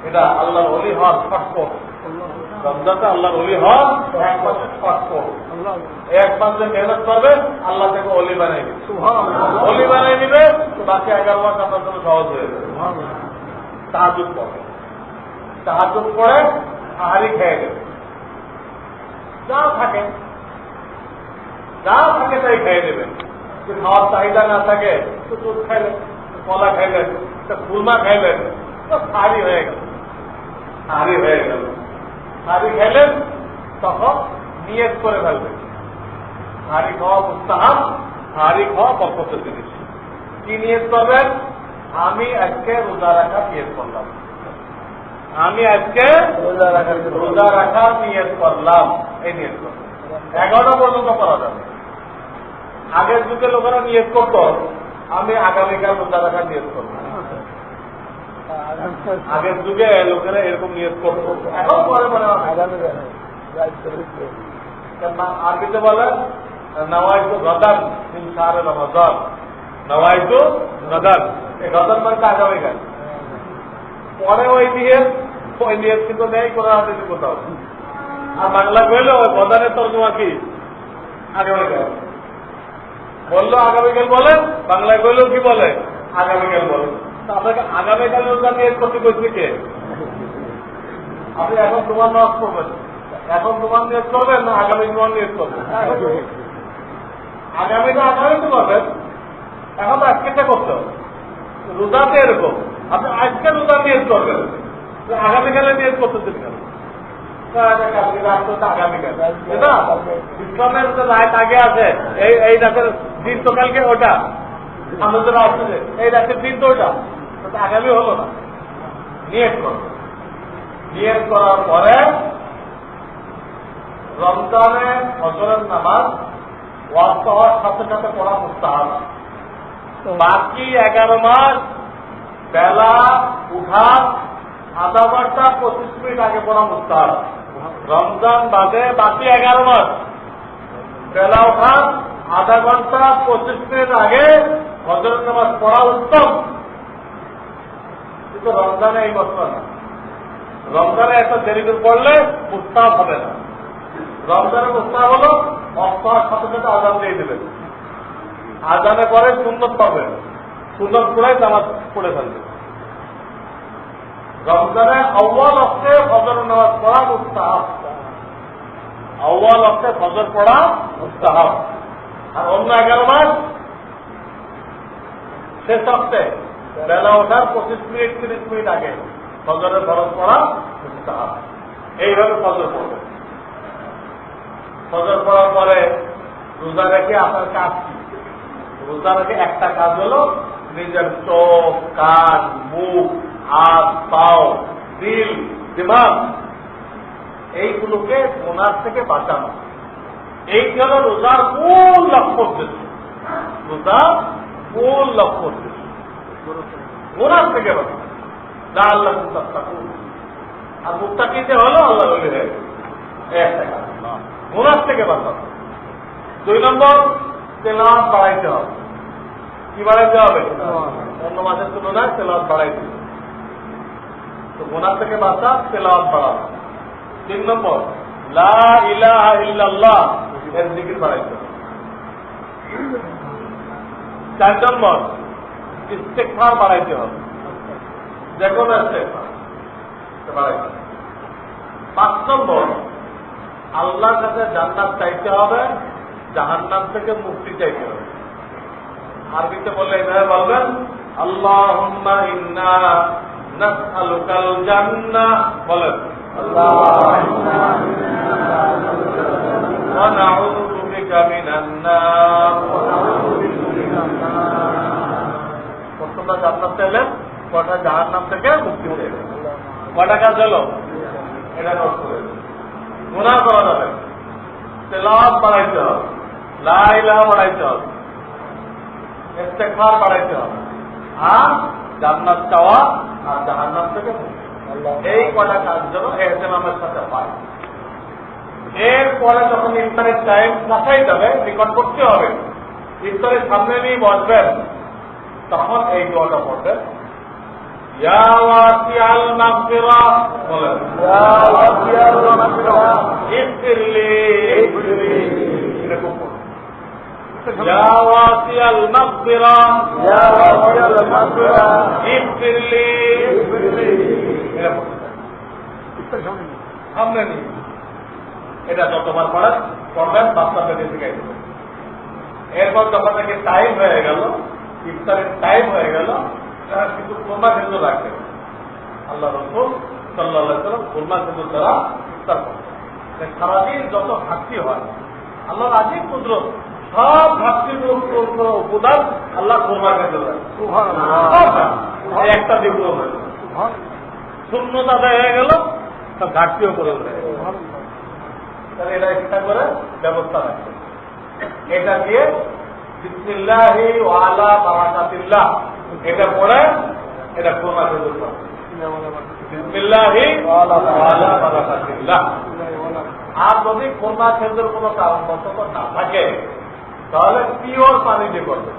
এটা আল্লাহর ওলি হওয়ার শর্ত রমজানটা আল্লাহর ওলি হওয়ার 1 মাসের শর্ত 1 মাস যে মেহনত করবে আল্লাহ থেকে ওলি বানাই দিবে ওলি বানাই দিবে বাকি 11 মাস আপনার জন্য সহজ হয়ে যাবে তাহাজ্জুদ পড়বে তাহাজ্জুদ পড়ে আহারি খেয়ে গেছে যা থাকে তাই খেয়ে দেবেন যদি খাওয়ার চাহিদা না থাকে তো দুধ খাইলেন কলা খাইলেন খুরমা খাইলেন তো সারি হয়ে গেল সারি খাইলেন তখন নিয়ত করে ফেলবেন সারি খাওয়া মুস্তাহাব সারি খাওয়া বরকতের জিনিস কি নিয়ত করবেন আমি আজকে রোজা রাখা নিয়ত করলাম আমি আজকে রোজা রাখার নিয়ত করলাম এই নিয়ত করলাম 11টা পর্যন্ত করা যাবে আগের যুগে লোকেরা নিয়ত করত আমি আগামীকাল রোজা রাখার নিয়ত করব আগের যুগে লোকেরা এরকম নিয়ত করত এখন পরে মনে হয় আরবিতে বলে নওয়াইতু গদান মিন শাহরে রমাদান নওয়াইতু গদান এই গদান মানে আগামীকাল পরে ওই নিয়ত কিন্তু নেই কোনো হাতে কোথাও আর বাংলা কইলে ওই গদানের তর্জমা কি আগামীকাল বললো আগামীকাল বলে বাংলায় কইলেও কি বলে আগামীকাল বলেন। আপনাকে আগামীকাল রোজা নিয়ে করতে করছে কে? আপনি এখন তোমার নষ্ট করবেন, এখন তোমার নিয়ে করবেন না আগামী তোমার নিয়ে করবেন? আগামীটা আগামীতে করবেন, এখন তো আজকেটা করতে হবে। রোজাতে এরকম আপনি আজকে রোজা নিয়ে করবেন, আগামীকালে নিয়ে করতে কেন? আগামীকাল ইসলামের যে রাত আগে আছে, এই রাতের দিন তো কালকে ওটা আমাদের আসছে, এই রাতের দিন তো ওটা আগামী হলো না। নিয়ত করবে, নিয়ত করার পরে রমজানে ফজরের নামাজ ওয়াক্ত হওয়ার সাথে সাথে পড়া মুস্তাহাব। বাকি 11 মাস বেলা উঠার আধা ঘন্টা 25 মিনিট আগে পড়া মুস্তাহাব। রমজান বাদে বাকি 11 মাস বেলা ওঠার আধা ঘন্টা 25 মিনিট আগে ফজরের নামাজ পড়া উত্তম, কিন্তু রমজানে এই মত না। রমজানে একটা দেরি করে পড়লে মুস্তাহাব হবে না। রমজানের মুস্তাহাব হলো অক্ত হওয়ার সাথে সাথে আজান দিয়ে দেবেন, আজানে পরে সুন্নত পাবেন, সুন্নত পড়ে নামাজ পড়ে ফেলবে। রমজানে আউয়াল অক্তে ফজর নামাজ পড়া মুস্তাহাব, আউয়াল অক্তে ফজর পড়া মুস্তাহাব। আর অন্য 11 মাস শেষ অক্তে বেলা ওঠার 25 মিনিট 30 মিনিট আগে ফজরের ফরজ পড়া মুস্তাহাব। এইভাবে ফজর পড়বে। ফজর পড়ার পরে রোজা রেখে আপনার কাজ কি? রোজা রেখে একটা কাজ হলো নিজের চোখ, কান, মুখ, হাত, পাও, দিল, দিমাগ এইগুলোকে গুনাহ থেকে বাঁচানো। এই হল রোজার মূল লক্ষ্য উদ্দেশ্য। রোজার মূল লক্ষ্য উদ্দেশ্য গুনাহ থেকে বাঁচানো। যা আল্লাহ মুত্তাকুন, আর মুত্তাকিতে হলো আল্লাহ বলে হয়ে একটা কাজ, গুনাহ থেকে বাঁচানো। 2 নম্বর তেলাওয়াত বাড়াইতে হবে। কি বাড়াইতে হবে? অন্য মাসের তুলনায় তেলাওয়াত বাড়াইতে হবে। তো গুনাহ থেকে বাঁচা, তেলাওয়াত বাড়ানো। 3 নম্বর লা ইলাহা ইল্লাল্লাহ এর জিকির বাড়াইতে হবে। 4 নম্বর ইস্তেগফার বাড়াইতে হবে, যে কোনো ইস্তেগফার বাড়াইতে হবে। 5 নম্বর আল্লাহর কাছে জান্নাত চাইতে হবে, জাহান্নাম থেকে মুক্তি চাইতে হবে। আরবিতে বললে এভাবে বলবেন, আল্লাহুম্মা ইন্না নাসআলুকাল জান্নাহ, বলেন ওয়া নাউযু বিকা মিনান নার। প্রথমটা জান্নাত চাইলেন, কটা জাহান্নাম থেকে মুক্তি চাইলেন। কটা কাজ হলো? এটা নোট করে গুনাহ করা যাবে, তেলাওয়াত বাড়াইতে হবে, লা ইলাহা বাড়াইতে হবে, ইস্তেগফার বাড়াইতে হবে, আর জান্নাত চাওয়া আর জাহান্নাম থেকে মুক্তি। এই কটা কাজ যেন ইহতিমামের সাথে হয়। এরপরে যখন ইফতারের টাইম কাছাই যাবে, নিকট করতে হবে, ইফতারের সামনে নিয়ে বসবেন, তখন এই দোয়াটা পড়বেন, ইয়া ওয়াসিআল মাগফিরা, বলেন ইয়া ওয়াসিআল মাগফিরা ইগফিরলি, এরকম পড়বেন, ইয়া ওয়াসিআল মাগফিরা, ইয়া ওয়াসিআল মাগফিরা ইগফিরলি, এরকম সামনে নিয়ে। এটা যতবার পড়বেন বাচ্চাদেরকে শিখাই দেবেন। এরপর যখন নাকি টাইম হয়ে গেল, ইফতারের টাইম হয়ে গেল, তারা কিন্তু কোরমা খেজুর রাখবেন। আল্লাহ রাসূল সাল্লাল্লাহু আলাইহি ওয়াসাল্লাম কোরমা খেজুর দ্বারা ইফতার করতেন। সারাদিন যত ঘাটতি হয়, আল্লাহর আজীব কুদরত, সব ঘাটতির উপাদান আল্লাহ কোরমা খেজুর রাখেন। একটা দিক শূন্যতা আদায় হয়ে গেল, সব ঘাটতিও করে দেয়। তাহলে এটা একটা করে ব্যবস্থা রাখবে। এটা দিয়ে বিসমিল্লাহি ওয়া আলা বারাকাতিল্লাহ এটা পড়ে এটা কোরমা খেজুর পাবে। বিসমিল্লাহি ওয়া আলা বারাকাতিল্লাহ। আর যদি কোরমা খেজুর কোনো কারণবশত না থাকে, তাহলে পিওর পানি দিয়ে করবে।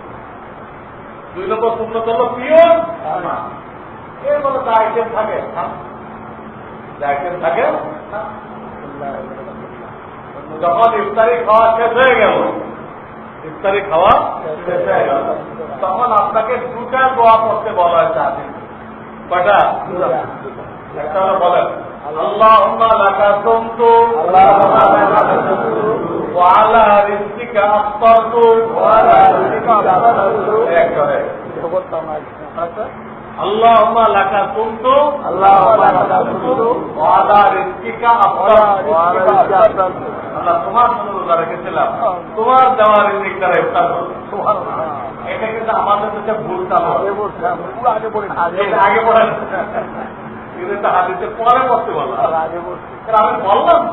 2 নম্বর সুন্নত হলো পিওর না। এর মধ্যে যা আইটেম থাকে, যা আইটেম থাকে, যখন ইফতারি খাওয়া শেষ হয়ে গেল, ইফতারি খাওয়া শেষ হয়ে গেল, তখন আপনাকে দুটা দোয়া করতে বলা হয়েছে আগে। কয়টা? একটা হলো বলেন আল্লাহুম্মা লাকা সুমতু ওয়া আলা রিজকিকা আফতারতু আল্লাহুম্মা লাকা সুমতু ওয়া আলা রিজকিকা আফতারতু। আল্লাহ তোমার জন্য রোজা রেখেছিলাম, তোমার দেওয়া রিজিক দ্বারা ইফতার করব। এটা কিন্তু আমাদের কাছে ভুল চালু, আগে পড়েন হাদিসে পরে পড়তে বললাম, আমি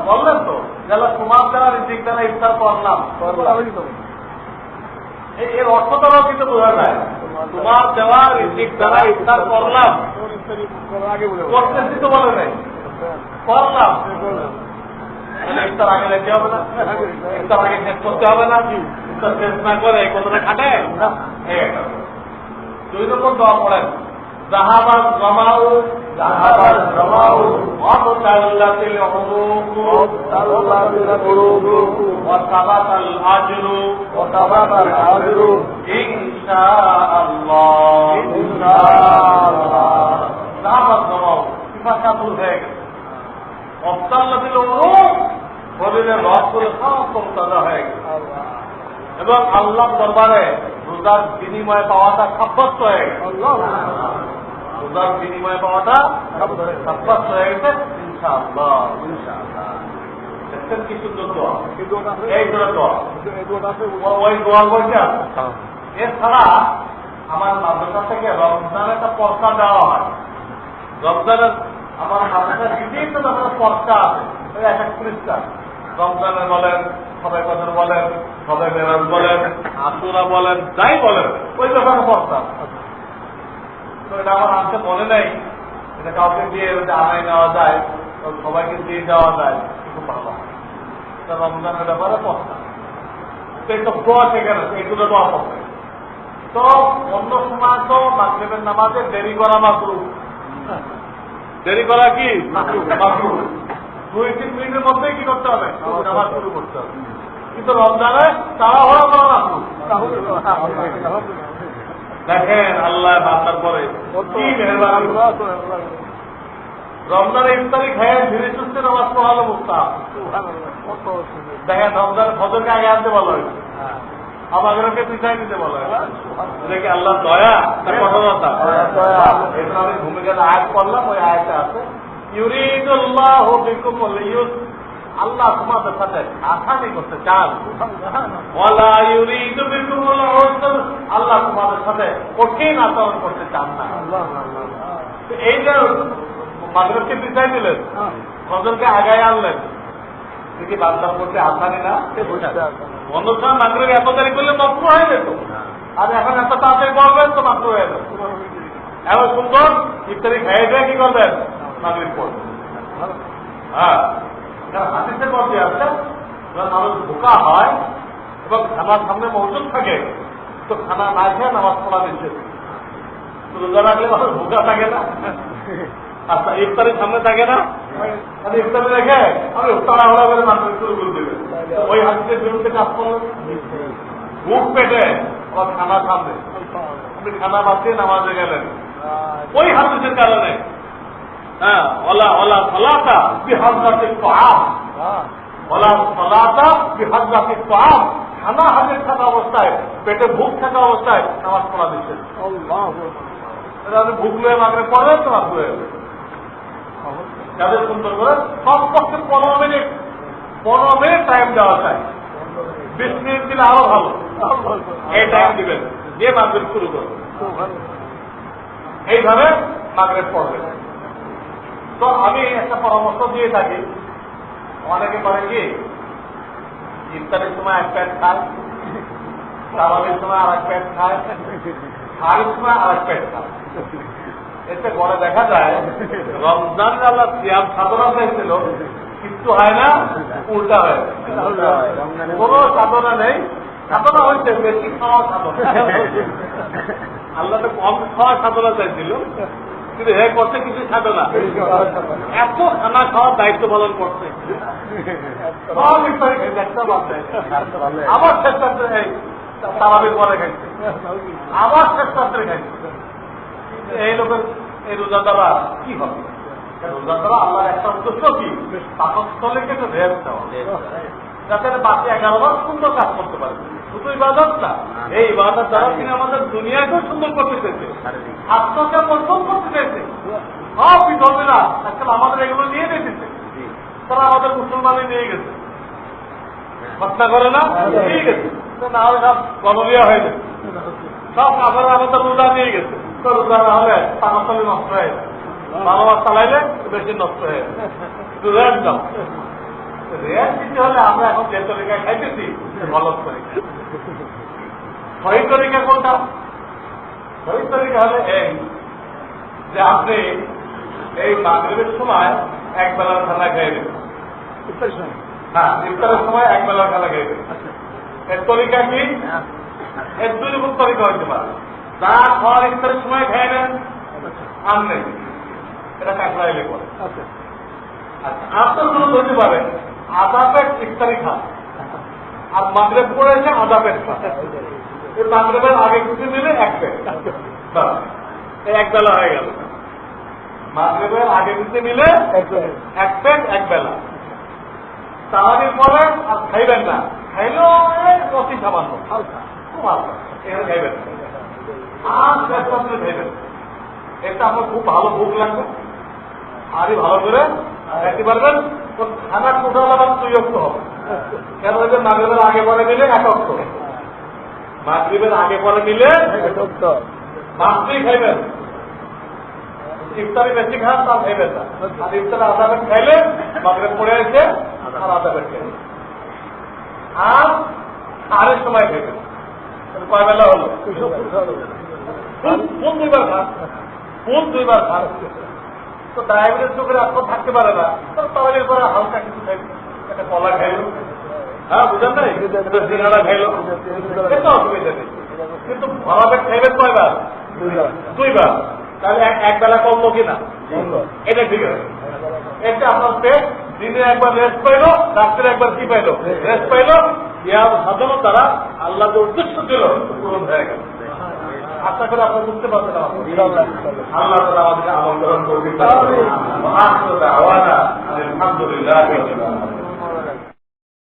বললেন তো যারা তোমার দ্বারা রিজিক দ্বারা ইফতার করলাম, এর অর্থটাও কিন্তু বোঝা যায়। তোমার দেওয়া রিজিক দ্বারা ইফতার করলাম, করতেছি তো বলে নাই, করলাম। ইফতার আগে লেগে হবে না, ইফতার আগে শেষ করতে হবে না, ইফতার শেষ না করে এই কথাটা খাটে। 2 নম্বর দোয়া পড়েন যাহাবাল জামাউ ওয়াতাল্লাতিল উরুক ওয়া সাবাতাল আজরু ইনশাআল্লাহ। যাহাবাল জামাউ সিফাত দূর হয়ে গেছে, ওয়াতাল্লাতিল উরুক শরীরের রসগুলো সব তাজা হয়ে গেছে এবং আল্লাহ দরবারে রোজার বিনিময় পাওয়াটা সাব্যস্ত হয়ে গেছে। রোজার বিনিময় পাওয়াটা সাব্যস্ত হয়ে গেছে ইনশাআল্লাহ। দেখছেন কি সুন্দর দোয়া, এই দোয়া ওই দোয়া বলছে। এছাড়া আমার মাদ্রাসা থেকে রমজানের একটা পর্চা দেওয়া হয়। রমজানের আমার মাদ্রাসার বিভিন্ন ধরনের পর্চা আছে, এক এক পৃষ্ঠা। রমজানের বলেন, সবাই কদর বলেন, সবাই মেরাজ বলেন, আশুরা বলেন, যাই বলেন, ওই ব্যাপারে পড়তাম। তো এটা আমার আনতে মনে নেই, এটা কাউকে দিয়ে আনাই নেওয়া যায়, সবাইকে দিয়ে দেওয়া যায়, খুব ভালো। রমজানের ব্যাপারে পড়তাম, তো এই সব দোয়া সেখানে এইগুলো দোয়া পড়তে। তো অন্য সময় তো মাগরিবের নামাজে দেরি করা মাকরুহ, দেরি করা কি মাকরুহ। 2-3 মিনিটের মধ্যেই কি করতে হবে, নামাজ শুরু করতে হবে। কিন্তু রমজানে তাড়াহুড়া করা মাকরুহ। দেখেন আল্লাহ বান্দার পরে কি মেহেরবানি। রমজানে ইফতারি খেয়ে ধীরে সুস্থে নামাজ পড়ালো মুস্তাহাব। দেখেন রমজানের ফজরকে আগে আনতে বলা হয়েছে, আমাদেরকে পিছাই নিতে বলা হয়েছে। এটা কি আল্লাহ দয়া না কঠোরতা? এটা আমি ভূমিকার আয়াত পড়লাম, ওই আয়াতে আছে ইউরিদুল্লাহু বিকুমুল ইউসর, আল্লাহ তোমাদের সাথে আসানি করতে চান, ওয়ালা ইউরিদু বিকুমুল উসর, আল্লাহ তোমাদের সাথে কঠিন আচরণ করতে চান না। এই যে মাগরিবকে পিছাই দিলেন, ফজরকে আগায় আনলেন, কি বান্দার করতে আসানি না? অন্য সময় মাগরিব এত দেরি করলে মাকরুহ হয়ে যেত, আর এখন এত তাড়াতাড়ি করবেন তো মাকরুহ হয়ে যেত। এবার সুন্দর ইফতারি খেয়ে দিয়ে কি করবেন, মাগরিব পড়বেন। হ্যাঁ, হাদিসের মধ্যে আছে মানুষ ভোকা হয় এবং খানার সামনে মজুদ থাকে, তো খানা না খেয়ে নামাজ পড়া দিচ্ছে। রোজা রাখলে মানুষ ভোকা থাকে না, আচ্ছা ইফতারির সামনে থাকে না, ইফতারি রেখে আমি তাড়াহুড়া করে মাগরিব শুরু করে দেবেন। ওই হাদিসের বিরুদ্ধে কাজ করলেন, ভোক পেটে আবার খানা সামনে, আপনি খানা বাদ দিয়ে নামাজে গেলেন ওই হাদিসের কারণে। হ্যাঁ, ওলা ওলা সালাতা বিহাজ্জাতিত তাআম, ওলা সালাতা বিহাজ্জাতিত তাআম, খানা হাজির থাকা অবস্থায়, পেটে ভুক থাকা অবস্থায় নামাজ পড়া দিচ্ছেন। এটা আপনি ভুক লয়ে মাগরিব পড়বেন তো মাকরুহ হয়ে যাবে। যাদের সুন্দর করে কমপক্ষে 15 মিনিট টাইম দেওয়া চাই, 20 মিনিট দিলে আরো ভালো। এই টাইম দিবেন, দিয়ে মাগরিব শুরু করবেন, এইভাবে মাগরিব পড়বেন। তো আমি একটা পরামর্শ দিয়ে থাকি, অনেকে করে কি ইফতারের সময় এক প্যাট খায়, তারাবির সময় আর এক প্যাট খায়, খাওয়ার সময় আর এক প্যাট খায়। এতে পরে দেখা যায় রমজান আল্লাহ সিয়াম সাধনা হয়েছিল, কিন্তু হয় না, উল্টা হয়ে কোন সাধনা নেই। সাধনা হয়েছে বেশি খাওয়া সাধনা, আল্লাহ তো কম খাওয়া সাধনা চাইছিল, কিন্তু হে করছে কিছু সাধনা, এত খানা খাওয়ার দায়িত্ব পালন করছে। আবার চেষ্টা তারাবির পরে খাইছে, আবার শেষ রাত্রে খাইছে। এই লোকের এই রোজা দ্বারা কি হবে? রোজা দ্বারা আল্লাহর একটা উদ্দেশ্য কি? পাকস্থলীকে একটু রেস্ট দেওয়া, যাতে বাকি 11 বার সুন্দর কাজ করতে পারে। শুধু ইবাদত না, এই ইবাদত দ্বারা তিনি আমাদের দুনিয়াকেও সুন্দর করতে চাইছে, স্বাস্থ্যকে মধ্যম করতে চাইছে। সব বিধর্মীরা আজকাল আমাদের এগুলো নিয়ে নিতেছে, তারা আমাদের মুসলমানে নিয়ে গেছে, হত্যা করে না, নিয়ে গেছে, না হলে সব গণরিয়া হয়ে গেছে, সব আবার আমাদের রোজা নিয়ে গেছে। তো রোজা না হলে পাকস্থলী নষ্ট হয়ে যায়, ভালোবাস চালাইলে বেশি নষ্ট হয়ে যায়। একটু রেস্ট দাও। রেস্ট দিতে হলে আমরা এখন যে তরিকায় খাইতেছি গলত তরিকা। সহি তরিকা কোনটা? সহি তরিকা হলে এই যে আপনি এই মাগরিবের সময় এক বেলার খানা খেয়ে দেবেন। হ্যাঁ, ইফতারের সময় এক বেলার খানা খেয়ে দেবেন। এর তরিকা কি? এর দুই রকম তরিকা হইতে পারে। যা খাওয়ার ইফতারের সময় খেয়ে নেন, আর নেই, এটা কাঁকড়াইলে করে। আচ্ছা, আপনার কোনো হতে পারে আধা পেট ইফতারি খান, আর মাগরিব পড়েছে আধা পেট খান। এই মাগরিবের আগে কিছু মিলে এক পেট, এক বেলা হয়ে গেল। মাগরিবের আগে কিছু মিলে এক পেট এক বেলা। তারাবির পরে আর খাইবেন না, খাইলেও অতি সামান্য, হালকা, খুব হালকা, এখানে খাইবেন না। আর শেষ রাত্রে খাইবেন, এটা আপনার খুব ভালো ভোগ লাগবে, আরই ভালো করে খাইতে পারবেন। খানা টোটাল আবার 2 অক্ট হবে। কেন হয়েছে? মাগরিবের আগে পরে মিলে 1 অক্ট, মাগরিবের আগে পরে মিলে 1 অক্ট মাছই খাইবেন। ইফতারি বেশি খান তা খাইবেন না, আর ইফতারে আধা পেট খাইলে মাগরিব পড়ে আছে আর আধা পেট খাইবেন। আর আরেক সময় খাইবেন, কয় বেলা হলো? কোন 2 বার খান, কোন 2 বার খান। তো ডায়াবেটিস রোগের আপনার থাকতে পারে না, তাহলে পরে হালকা কিছু খাইবে, একটা কলা খাইল, হ্যাঁ বুঝেন নাই, সিঙ্গাড়া খাইল, এটা অসুবিধা নেই। কিন্তু ভরা পেট খাইবেন কয়বার? 2 বার। তাহলে এক বেলা কমলো কিনা? এটা ঠিক আছে। এটা আপনার পেট দিনে একবার রেস্ট পাইলো, রাত্রে একবার কি পাইলো? রেস্ট পাইলো। ইয়ার সাধন দ্বারা আল্লাহ যে উদ্দেশ্য ছিল পূরণ হয়ে গেল। আশা করে আপনারা বুঝতে পারছেন। আল্লাহ তাআলা আমাদেরকে আমল গ্রহণ করবে। আলহামদুলিল্লাহ।